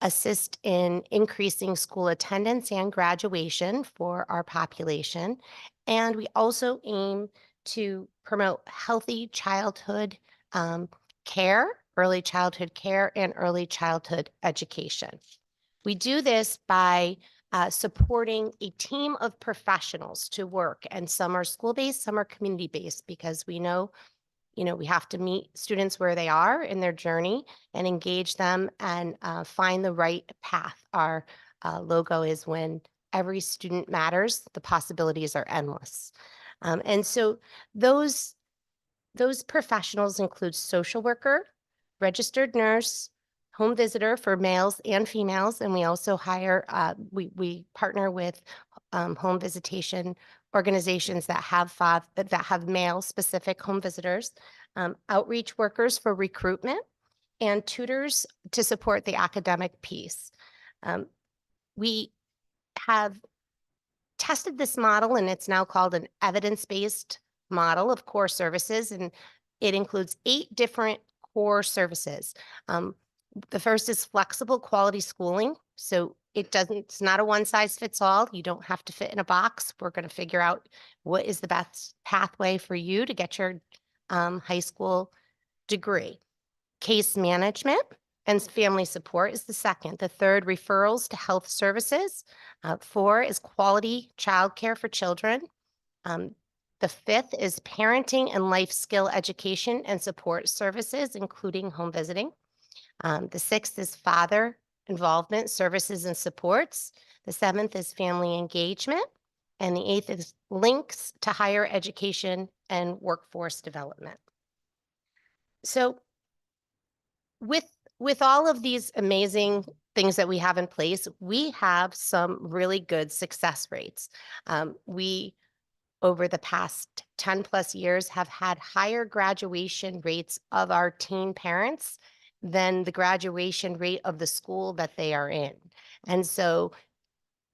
assist in increasing school attendance and graduation for our population. And we also aim to promote healthy childhood care, early childhood care, and early childhood education. We do this by supporting a team of professionals to work, and some are school-based, some are community-based, because we know, we have to meet students where they are in their journey and engage them and find the right path. Our logo is when every student matters, the possibilities are endless. And so those professionals include social worker, registered nurse, home visitor for males and females, and we also hire, we partner with home visitation organizations that have male-specific home visitors, outreach workers for recruitment, and tutors to support the academic piece. We have tested this model, and it's now called an evidence-based model of core services, and it includes 8 different core services. The first is flexible quality schooling. So it's not a one size fits all. You don't have to fit in a box. We're going to figure out what is the best pathway for you to get your high school degree. Case management and family support is the second. The third, referrals to health services. 4 is quality childcare for children. The 5th is parenting and life skill education and support services, including home visiting. The 6th is father involvement services and supports. The 7th is family engagement. And the 8th is links to higher education and workforce development. So with all of these amazing things that we have in place, we have some really good success rates. We, over the past 10 plus years, have had higher graduation rates of our teen parents than the graduation rate of the school that they are in. And so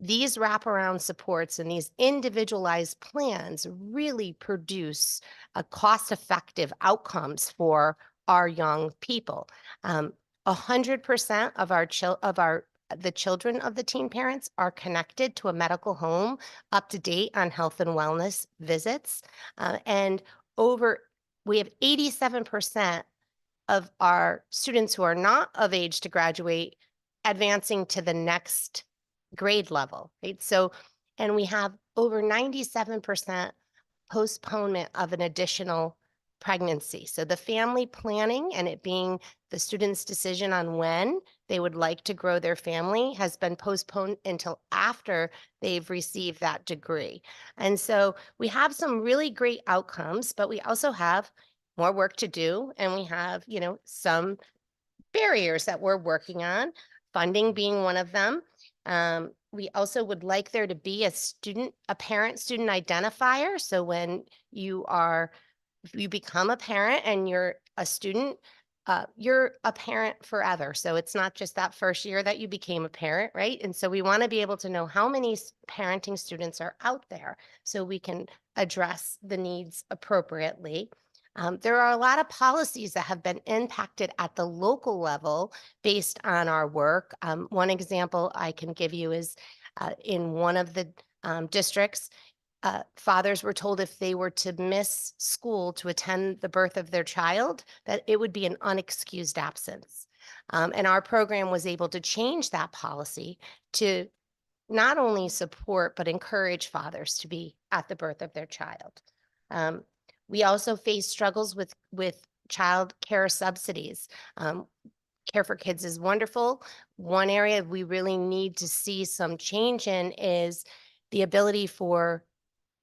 these wraparound supports and these individualized plans really produce cost-effective outcomes for our young people. 100% of the children of the teen parents are connected to a medical home, up to date on health and wellness visits. And we have 87% of our students who are not of age to graduate advancing to the next grade level, right? So, and we have over 97% postponement of an additional pregnancy. So the family planning and it being the student's decision on when they would like to grow their family has been postponed until after they've received that degree. And so we have some really great outcomes, but we also have more work to do. And we have, some barriers that we're working on, funding being one of them. We also would like there to be a parent-student identifier. So when if you become a parent and you're a student, you're a parent forever. So it's not just that first year that you became a parent, right? And so we want to be able to know how many parenting students are out there so we can address the needs appropriately. There are a lot of policies that have been impacted at the local level based on our work. One example I can give you is in one of the districts, fathers were told if they were to miss school to attend the birth of their child, that it would be an unexcused absence. And our program was able to change that policy to not only support, but encourage fathers to be at the birth of their child. We also face struggles with child care subsidies. Care for Kids is wonderful. One area we really need to see some change in is the ability for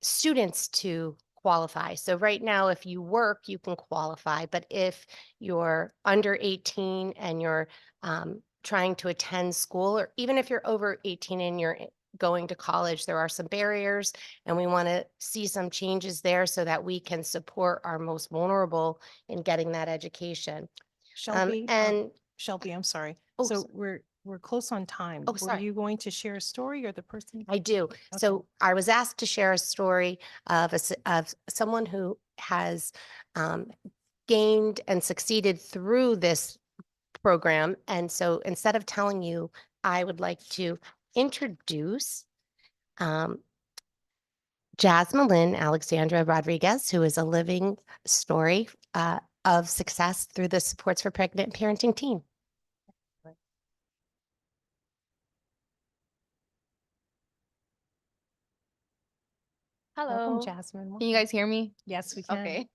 students to qualify. So right now, if you work, you can qualify, but if you're under 18 and you're trying to attend school, or even if you're over 18 and you're going to college, there are some barriers, and we want to see some changes there so that we can support our most vulnerable in getting that education. Shelby, and Shelby, I'm sorry. Oh, So we're close on time. Oh, Were sorry. you going to share a story or the person? I do. So I was asked to share a story of someone who has gained and succeeded through this program. And so instead of telling you, I would like to introduce Jasmine Alexandra Rodriguez, who is a living story of success through the Supports for Pregnant Parenting team. Hello. Jasmine. Can you guys hear me? Yes, we can. Okay.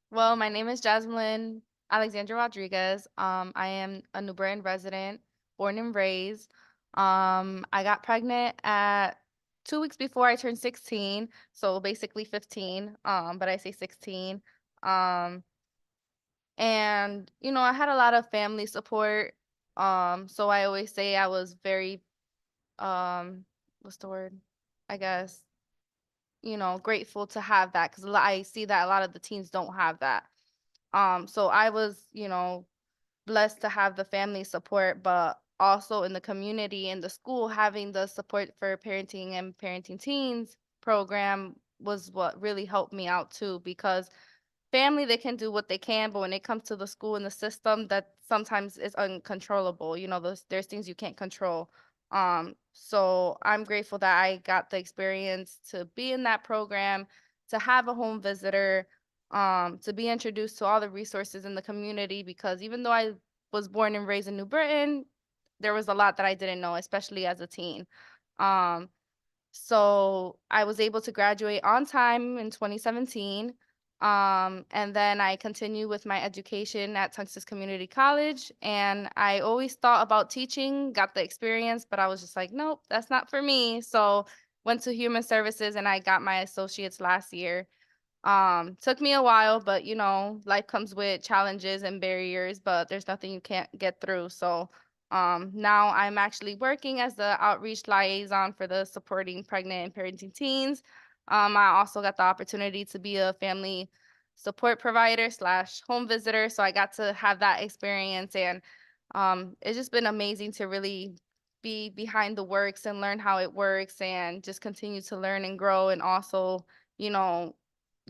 Well, my name is Jasmine Alexandra Rodriguez. I am a New Britain resident, born and raised. I got pregnant at 2 weeks before I turned 16, so basically 15. But I say 16. And I had a lot of family support. So I always say I was very what's the word? I guess grateful to have that because I see that a lot of the teens don't have that. So I was, blessed to have the family support, but also in the community and the school having the support for parenting and parenting teens program was what really helped me out too, because family, they can do what they can, but when it comes to the school and the system, that sometimes is uncontrollable. There's things you can't control. So I'm grateful that I got the experience to be in that program, to have a home visitor, to be introduced to all the resources in the community, because even though I was born and raised in New Britain, there was a lot that I didn't know, especially as a teen. So I was able to graduate on time in 2017. And then I continued with my education at Tungstis Community College. And I always thought about teaching, got the experience, but I was just like, nope, that's not for me. So went to Human Services and I got my associates last year. Took me a while, but life comes with challenges and barriers, but there's nothing you can't get through. So now I'm actually working as the outreach liaison for the Supporting Pregnant and Parenting Teens. I also got the opportunity to be a family support provider / home visitor. So I got to have that experience, and it's just been amazing to really be behind the works and learn how it works and just continue to learn and grow, and also,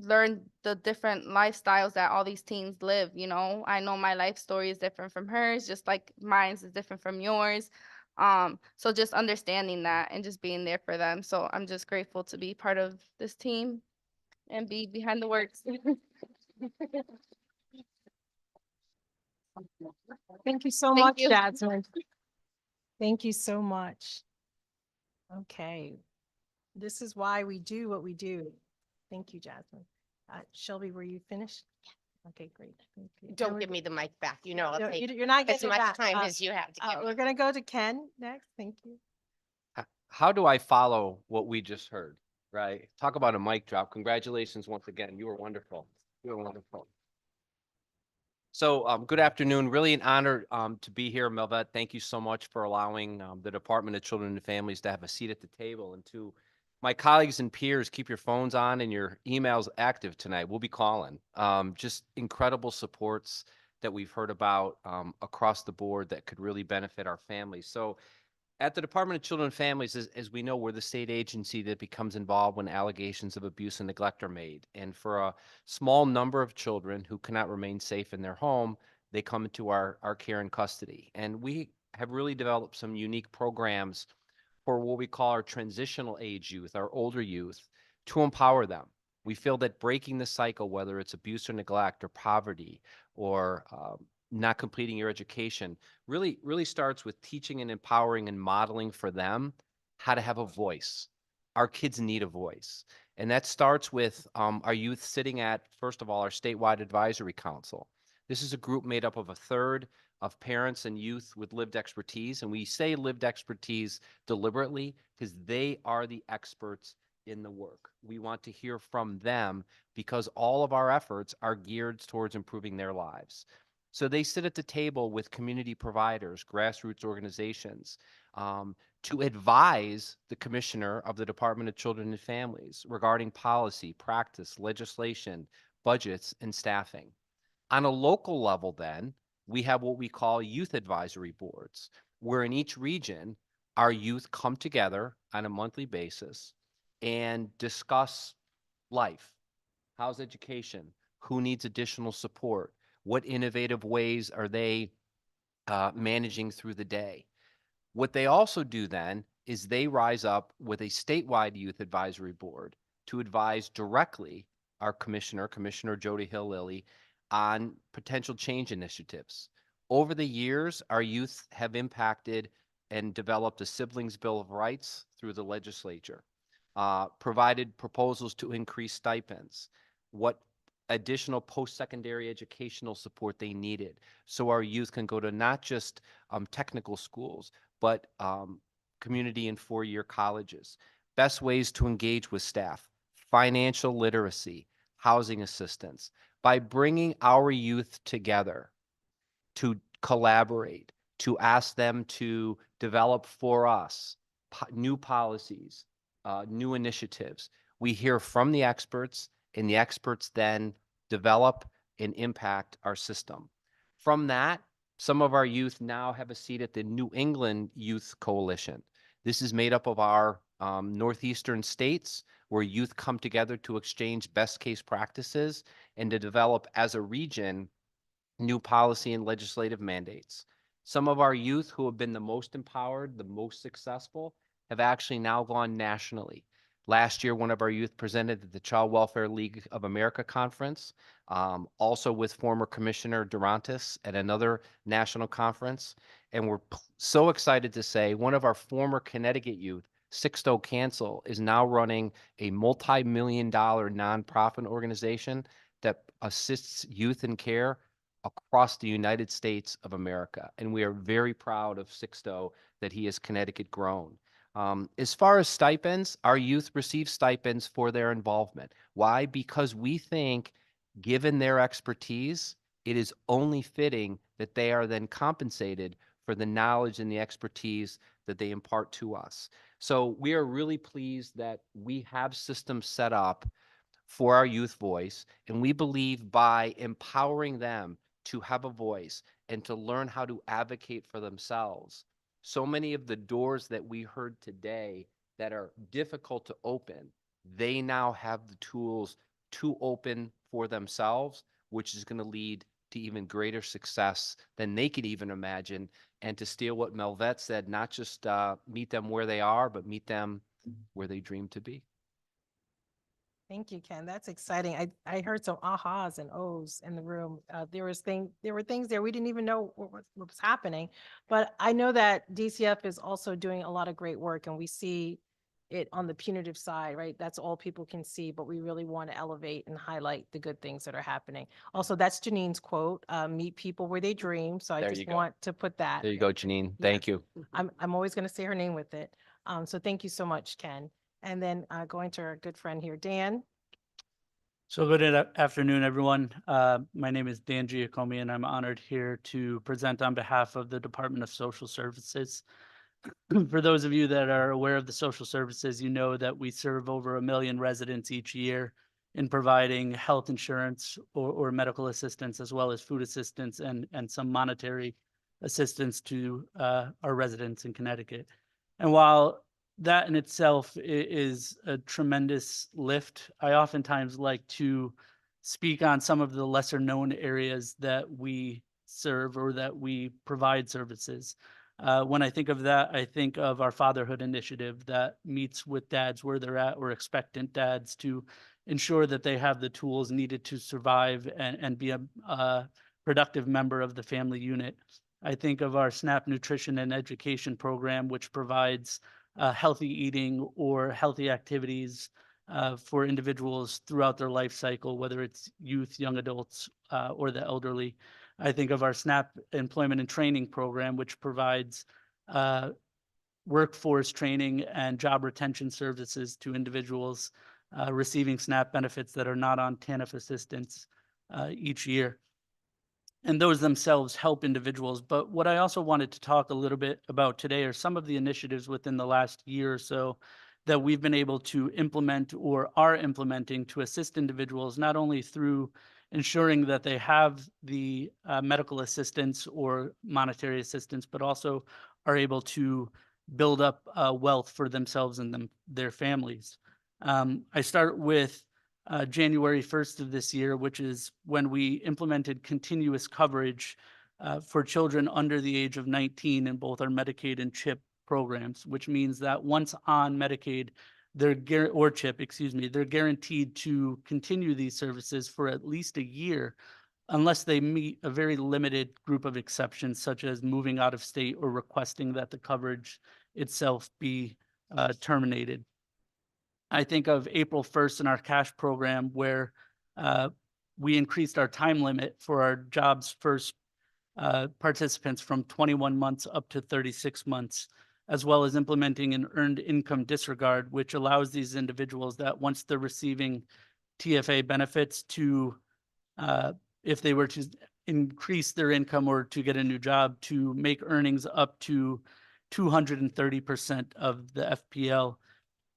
learn the different lifestyles that all these teens live. I know my life story is different from hers, just like mine's is different from yours. So just understanding that and just being there for them. So I'm just grateful to be part of this team and be behind the works. Thank you so Thank much, you. Jasmine. Thank you so much. Okay. This is why we do what we do. Thank you, Jasmine. Shelby, were you finished? Okay, great. Thank you. Don't give me the mic back. I'll No, take you're not as getting it much back. time as you have to give me. We're gonna go to Ken next. Thank you. How do I follow what we just heard, right? Talk about a mic drop. Congratulations once again. You were wonderful. You were wonderful. So good afternoon. Really an honor to be here, Melvette. Thank you so much for allowing the Department of Children and Families to have a seat at the table. And to my colleagues and peers, keep your phones on and your emails active tonight. We'll be calling. Just incredible supports that we've heard about across the board that could really benefit our families. So at the Department of Children and Families, as we know, we're the state agency that becomes involved when allegations of abuse and neglect are made. And for a small number of children who cannot remain safe in their home, they come into our care and custody. And we have really developed some unique programs for what we call our transitional age youth, our older youth, to empower them. We feel that breaking the cycle, whether it's abuse or neglect or poverty or not completing your education, really starts with teaching and empowering and modeling for them how to have a voice. Our kids need a voice. And that starts with our youth sitting at, first of all, our statewide advisory council. This is a group made up of a third of parents and youth with lived expertise. And we say lived expertise deliberately because they are the experts in the work. We want to hear from them because all of our efforts are geared towards improving their lives. So they sit at the table with community providers, grassroots organizations, to advise the commissioner of the Department of Children and Families regarding policy, practice, legislation, budgets, and staffing. On a local level, then, we have what we call youth advisory boards, where in each region, our youth come together on a monthly basis and discuss life. How's education? Who needs additional support? What innovative ways are they managing through the day? What they also do then is they rise up with a statewide youth advisory board to advise directly our Commissioner Jody Hill-Lilly, on potential change initiatives. Over the years, our youth have impacted and developed a siblings bill of rights through the legislature, provided proposals to increase stipends, what additional post-secondary educational support they needed, so our youth can go to not just technical schools, but community and four-year colleges. Best ways to engage with staff, financial literacy, housing assistance. By bringing our youth together to collaborate, to ask them to develop for us new policies, new initiatives. We hear from the experts, and the experts then develop and impact our system. From that, some of our youth now have a seat at the New England Youth Coalition. This is made up of our northeastern states, where youth come together to exchange best case practices and to develop as a region new policy and legislative mandates. Some of our youth who have been the most empowered, the most successful, have actually now gone nationally. Last year, one of our youth presented at the Child Welfare League of America conference, also with former Commissioner Durantis at another national conference. And we're so excited to say one of our former Connecticut youth, Sixto Cancel, is now running a multi-million-dollar nonprofit organization that assists youth in care across the United States of America. And we are very proud of Sixto that he has Connecticut grown. As far as stipends, our youth receive stipends for their involvement. Why? Because we think, given their expertise, it is only fitting that they are then compensated for the knowledge and the expertise that they impart to us. So we are really pleased that we have systems set up for our youth voice, and we believe by empowering them to have a voice and to learn how to advocate for themselves, so many of the doors that we heard today that are difficult to open, they now have the tools to open for themselves, which is going to lead to even greater success than they could even imagine. And to steal what Melvette said, not just meet them where they are, but meet them where they dream to be. Thank you, Ken. That's exciting. I heard some ahas and ohs in the room. There were things there we didn't even know what was happening. But I know that DCF is also doing a lot of great work, and we see it on the punitive side, right? That's all people can see, but we really want to elevate and highlight the good things that are happening. Also, that's Janine's quote, meet people where they dream. So I There just you go. want to put that. There you go, Janine. Thank you. I'm always going to say her name with it. So thank you so much, Ken. And then going to our good friend here, Dan. So good afternoon, everyone. My name is Dan Giacomi, and I'm honored here to present on behalf of the Department of Social Services. For those of you that are aware of the social services, you know that we serve over 1 million residents each year in providing health insurance or medical assistance, as well as food assistance and some monetary assistance to our residents in Connecticut. And while that in itself is a tremendous lift, I oftentimes like to speak on some of the lesser known areas that we serve or that we provide services. When I think of that, I think of our fatherhood initiative that meets with dads where they're at, or expectant dads, to ensure that they have the tools needed to survive and be a productive member of the family unit. I think of our SNAP Nutrition and Education program, which provides healthy eating or healthy activities for individuals throughout their life cycle, whether it's youth, young adults, or the elderly. I think of our SNAP Employment and Training program, which provides workforce training and job retention services to individuals receiving SNAP benefits that are not on TANF assistance each year. And those themselves help individuals. But what I also wanted to talk a little bit about today are some of the initiatives within the last year or so that we've been able to implement or are implementing to assist individuals, not only through ensuring that they have the medical assistance or monetary assistance, but also are able to build up wealth for themselves and their families. I start with January 1st of this year, which is when we implemented continuous coverage for children under the age of 19 in both our Medicaid and CHIP programs, which means that once on Medicaid, or CHIP, excuse me, they're guaranteed to continue these services for at least a year unless they meet a very limited group of exceptions, such as moving out of state or requesting that the coverage itself be terminated. I think of April 1st in our cash program where we increased our time limit for our Jobs First participants from 21 months up to 36 months, as well as implementing an earned income disregard, which allows these individuals that once they're receiving TFA benefits to, if they were to increase their income or to get a new job, to make earnings up to 230% of the FPL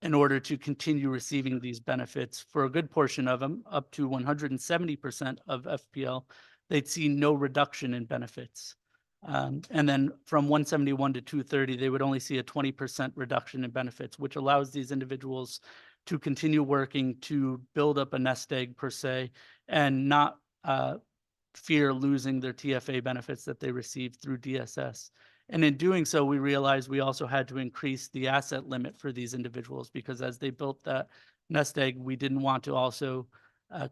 in order to continue receiving these benefits. For a good portion of them, up to 170% of FPL, they'd see no reduction in benefits. And then from 171 to 230, they would only see a 20% reduction in benefits, which allows these individuals to continue working to build up a nest egg per se, and not fear losing their TFA benefits that they receive through DSS. And in doing so, we realized we also had to increase the asset limit for these individuals, because as they built that nest egg, we didn't want to also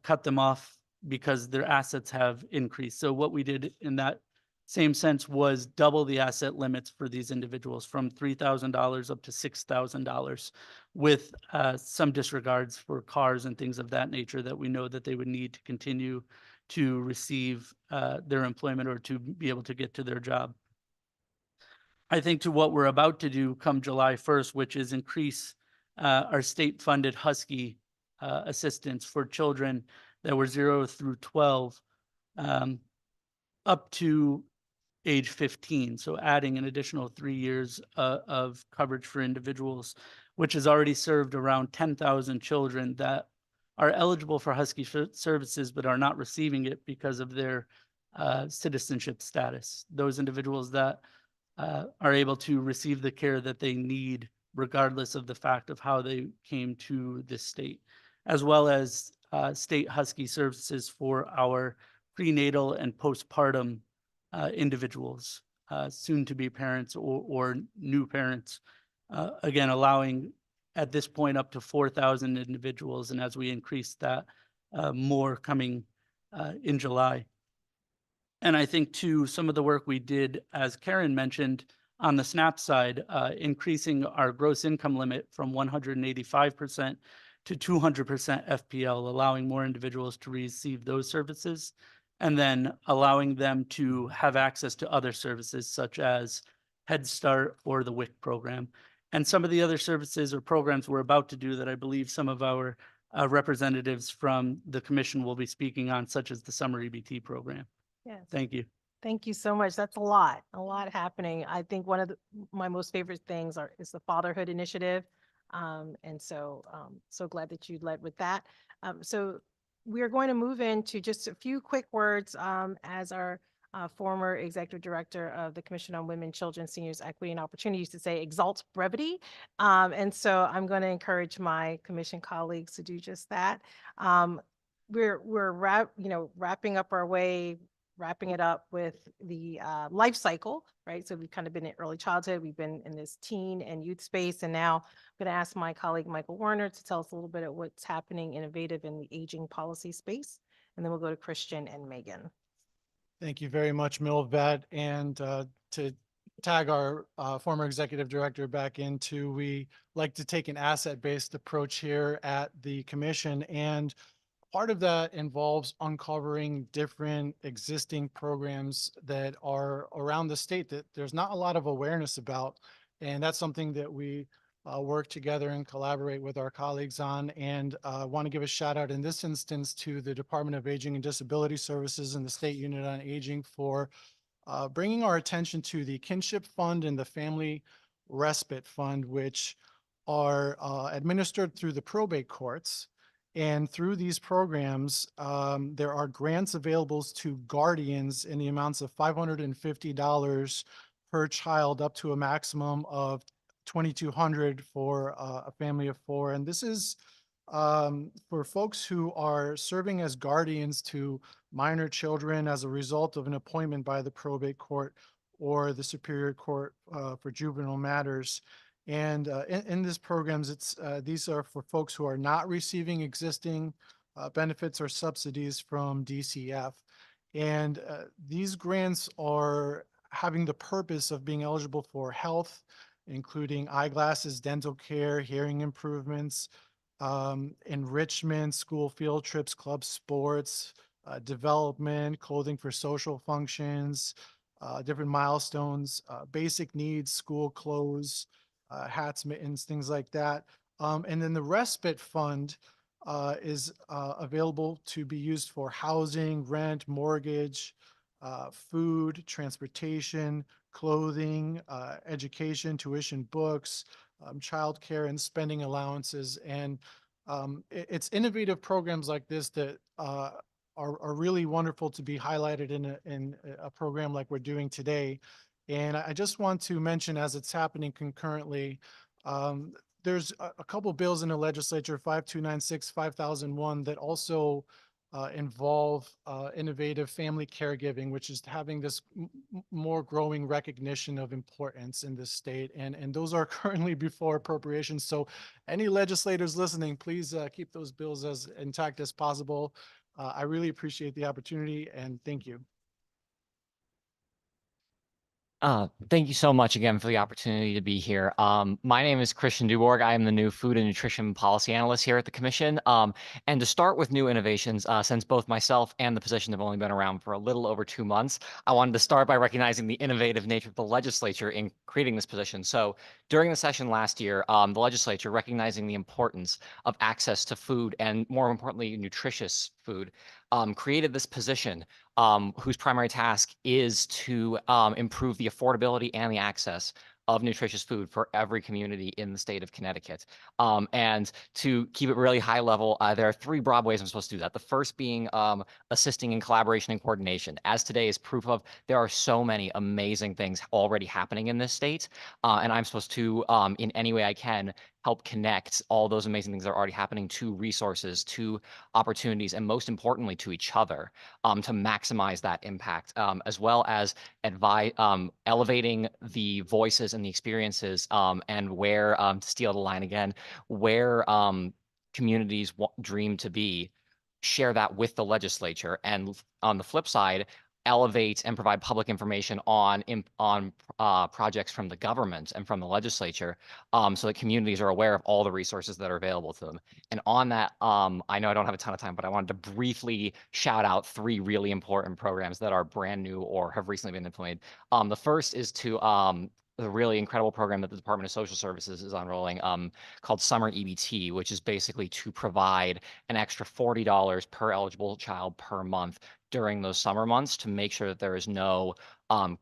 cut them off because their assets have increased. So what we did in that same sense was double the asset limits for these individuals from $3,000 up to $6,000, with some disregards for cars and things of that nature that we know that they would need to continue to receive their employment or to be able to get to their job. I think to what we're about to do come July 1st, which is increase our state-funded Husky assistance for children that were 0 through 12 up to age 15. So adding an additional 3 years of coverage for individuals, which has already served around 10,000 children that are eligible for Husky services but are not receiving it because of their citizenship status. Those individuals that are able to receive the care that they need regardless of the fact of how they came to this state, as well as state Husky services for our prenatal and postpartum individuals, soon to be parents or new parents, again, allowing at this point up to 4,000 individuals. And as we increase that, more coming in July. And I think too, some of the work we did, as Karen mentioned, on the SNAP side, increasing our gross income limit from 185% to 200% FPL, allowing more individuals to receive those services, and then allowing them to have access to other services such as Head Start or the WIC program. And some of the other services or programs we're about to do that I believe some of our representatives from the commission will be speaking on, such as the summer EBT program. Yes. Thank you. Thank you so much. That's a lot happening. I think one of my most favorite things is the Fatherhood Initiative. And so glad that you led with that. So we are going to move into just a few quick words as our former executive director of the Commission on Women, Children, Seniors, Equity, and Opportunity used to say, exalt brevity. And so I'm going to encourage my commission colleagues to do just that. We're wrapping it up with the life cycle, right? So we've kind of been in early childhood, we've been in this teen and youth space, and now I'm going to ask my colleague Michael Werner to tell us a little bit of what's happening innovative in the aging policy space, and then we'll go to Christian and Megan. Thank you very much, Milvet. And to tag our former executive director back into, we like to take an asset-based approach here at the commission, and part of that involves uncovering different existing programs that are around the state that there's not a lot of awareness about. And that's something that we work together and collaborate with our colleagues on. And want to give a shout out in this instance to the Department of Aging and Disability Services and the State Unit on Aging for bringing our attention to the Kinship Fund and the Family Respite Fund, which are administered through the probate courts. And through these programs, there are grants available to guardians in the amounts of $550 per child, up to a maximum of $2,200 for a family of 4. And this is for folks who are serving as guardians to minor children as a result of an appointment by the probate court or the Superior Court for juvenile matters. And in these programs, these are for folks who are not receiving existing benefits or subsidies from DCF. And these grants are having the purpose of being eligible for health, including eyeglasses, dental care, hearing improvements, enrichment, school field trips, club sports, development, clothing for social functions, different milestones, basic needs, school clothes, hats, mittens, things like that. And then the respite fund is available to be used for housing, rent, mortgage, food, transportation, clothing, education, tuition, books, childcare, and spending allowances. And it's innovative programs like this that are really wonderful to be highlighted in a program like we're doing today. And I just want to mention, as it's happening concurrently, there's a couple bills in the legislature, 5296, 5001, that also involve innovative family caregiving, which is having this more growing recognition of importance in this state. And those are currently before appropriations. So any legislators listening, please keep those bills as intact as possible. I really appreciate the opportunity, and thank you. Thank you so much again for the opportunity to be here. My name is Christian Duborg. I am the new Food and Nutrition Policy Analyst here at the Commission. And to start with new innovations, since both myself and the position have only been around for a little over 2 months, I wanted to start by recognizing the innovative nature of the legislature in creating this position. So during the session last year, the legislature, recognizing the importance of access to food and, more importantly, nutritious food, created this position whose primary task is to improve the affordability and the access of nutritious food for every community in the state of Connecticut. And to keep it really high level, there are 3 broad ways I'm supposed to do that. The first being assisting in collaboration and coordination. As today is proof of, there are so many amazing things already happening in this state. And I'm supposed to, in any way I can, help connect all those amazing things that are already happening to resources, to opportunities, and most importantly, to each other, to maximize that impact, as well as elevating the voices and the experiences, and where, to steal the line again, where communities dream to be, share that with the legislature. And on the flip side, elevate and provide public information on projects from the government and from the legislature, so that communities are aware of all the resources that are available to them. And on that, I know I don't have a ton of time, but I wanted to briefly shout out 3 really important programs that are brand new or have recently been implemented. The first is to the really incredible program that the Department of Social Services is unrolling, called Summer EBT, which is basically to provide an extra $40 per eligible child per month during those summer months, to make sure that there is no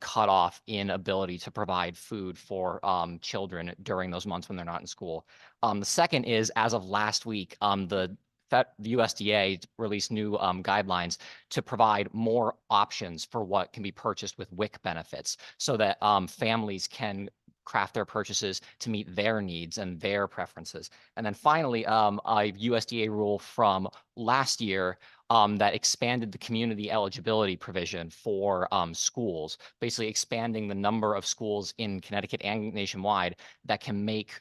cutoff in ability to provide food for children during those months when they're not in school. The second is, as of last week, the USDA released new guidelines to provide more options for what can be purchased with WIC benefits, so that families can craft their purchases to meet their needs and their preferences. And then finally, a USDA rule from last year that expanded the community eligibility provision for schools, basically expanding the number of schools in Connecticut and nationwide that can make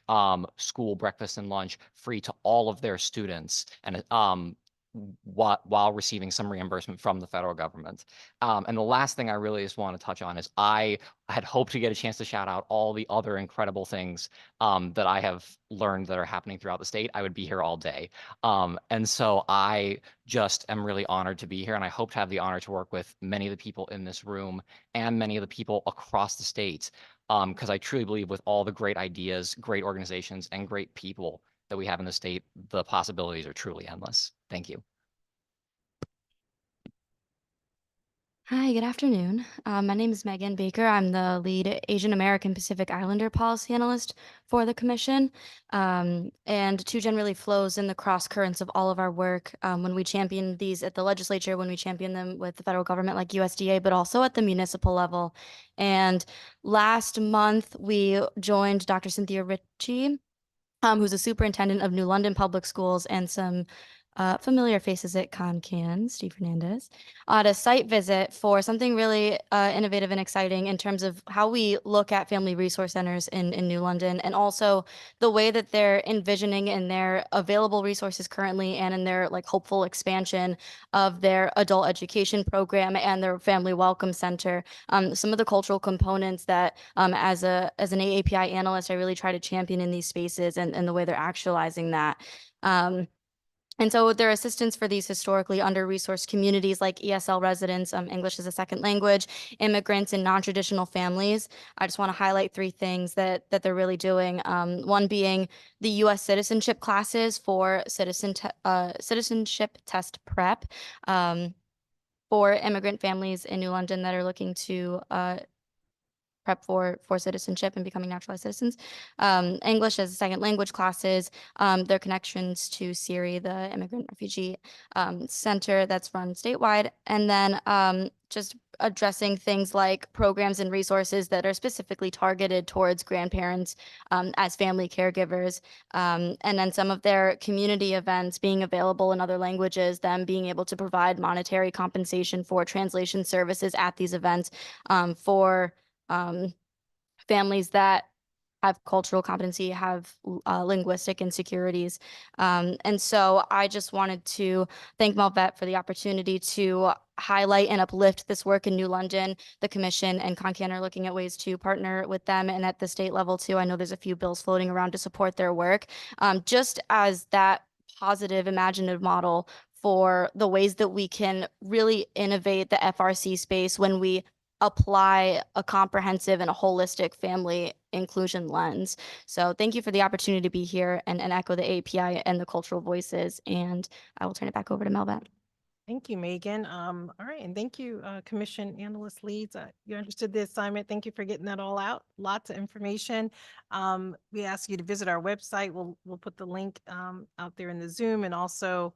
school breakfast and lunch free to all of their students, and while receiving some reimbursement from the federal government. And the last thing I really just want to touch on is, I had hoped to get a chance to shout out all the other incredible things that I have learned that are happening throughout the state. I would be here all day. And so I just am really honored to be here, and I hope to have the honor to work with many of the people in this room and many of the people across the state, because I truly believe with all the great ideas, great organizations, and great people that we have in the state, the possibilities are truly endless. Thank you. Hi, good afternoon. My name is Megan Baker. I'm the lead Asian American Pacific Islander policy analyst for the Commission. And 2Gen really flows in the cross currents of all of our work when we champion these at the legislature, when we champion them with the federal government like USDA, but also at the municipal level. And last month, we joined Dr. Cynthia Ritchie, who's a superintendent of New London Public Schools, and some familiar faces at ConCan, Steve Hernandez, on a site visit for something really innovative and exciting in terms of how we look at family resource centers in New London, and also the way that they're envisioning in their available resources currently and in their like hopeful expansion of their adult education program and their family welcome center. Some of the cultural components that as an AAPI analyst, I really try to champion in these spaces and the way they're actualizing that. And so their assistance for these historically under-resourced communities like ESL residents, English as a second language, immigrants, and non-traditional families. I just want to highlight three things that they're really doing. One being the U.S. citizenship classes for citizenship test prep for immigrant families in New London that are looking to prep for citizenship and becoming naturalized citizens. English as a second language classes, their connections to CIRI, the Immigrant Refugee Center that's run statewide, and then just addressing things like programs and resources that are specifically targeted towards grandparents as family caregivers, and then some of their community events being available in other languages, them being able to provide monetary compensation for translation services at these events for families that have cultural competency, have linguistic insecurities. And so I just wanted to thank Melvet for the opportunity to highlight and uplift this work in New London. The Commission and ConCan are looking at ways to partner with them, and at the state level too. I know there's a few bills floating around to support their work, just as that positive imaginative model for the ways that we can really innovate the FRC space when we apply a comprehensive and a holistic family inclusion lens. So thank you for the opportunity to be here and echo the API and the cultural voices. And I will turn it back over to Melvet. Thank you, Megan. All right, and thank you, Commission Analyst Leeds. You understood the assignment. Thank you for getting that all out. Lots of information. We ask you to visit our website. We'll put the link out there in the Zoom and also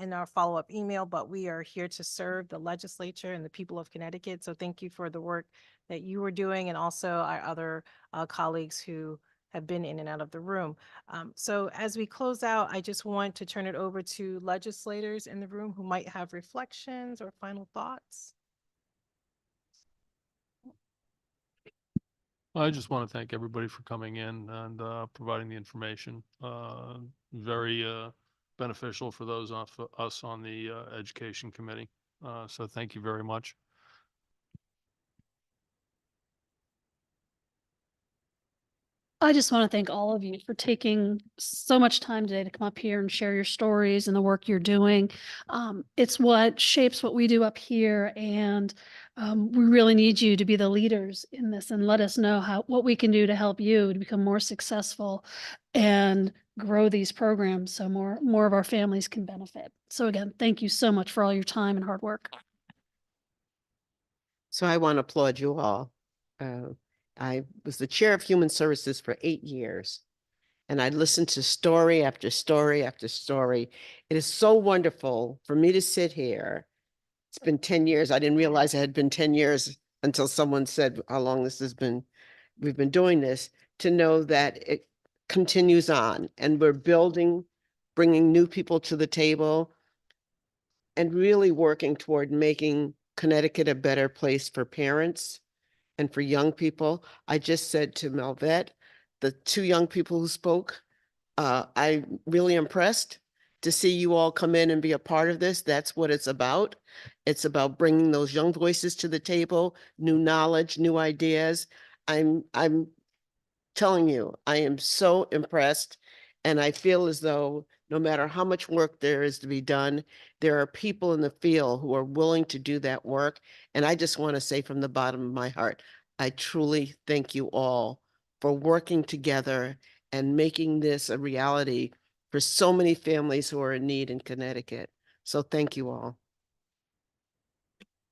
in our follow-up email, but we are here to serve the legislature and the people of Connecticut. So thank you for the work that you were doing and also our other colleagues who have been in and out of the room. So as we close out, I just want to turn it over to legislators in the room who might have reflections or final thoughts. I just want to thank everybody for coming in and providing the information. Very beneficial for those of us on the Education Committee. So thank you very much. I just want to thank all of you for taking so much time today to come up here and share your stories and the work you're doing. It's what shapes what we do up here, and we really need you to be the leaders in this and let us know what we can do to help you to become more successful and grow these programs so more of our families can benefit. So again, thank you so much for all your time and hard work. So I want to applaud you all. I was the chair of Human Services for 8 years, and I listened to story after story after story. It is so wonderful for me to sit here. It's been 10 years. I didn't realize it had been 10 years until someone said how long this has been. We've been doing this, to know that it continues on and we're building, bringing new people to the table, and really working toward making Connecticut a better place for parents and for young people. I just said to Melvet, the 2 young people who spoke, I'm really impressed to see you all come in and be a part of this. That's what it's about. It's about bringing those young voices to the table, new knowledge, new ideas. I'm telling you, I am so impressed, and I feel as though no matter how much work there is to be done, there are people in the field who are willing to do that work. And I just want to say from the bottom of my heart, I truly thank you all for working together and making this a reality for so many families who are in need in Connecticut. So thank you all.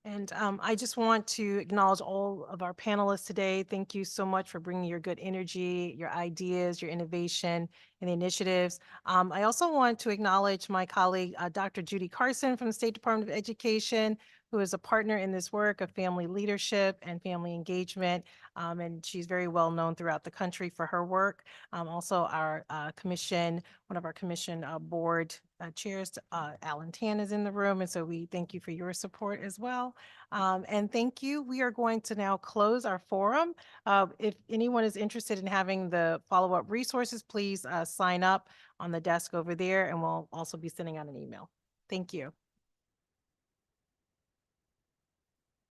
And I just want to acknowledge all of our panelists today. Thank you so much for bringing your good energy, your ideas, your innovation, and the initiatives. I also want to acknowledge my colleague, Dr. Judy Carson from the State Department of Education, who is a partner in this work of family leadership and family engagement. And she's very well known throughout the country for her work. Also our commission, one of our commission board chairs, Alan Tan is in the room. And so we thank you for your support as well. And thank you. We are going to now close our forum. If anyone is interested in having the follow-up resources, please sign up on the desk over there, and we'll also be sending out an email. Thank you.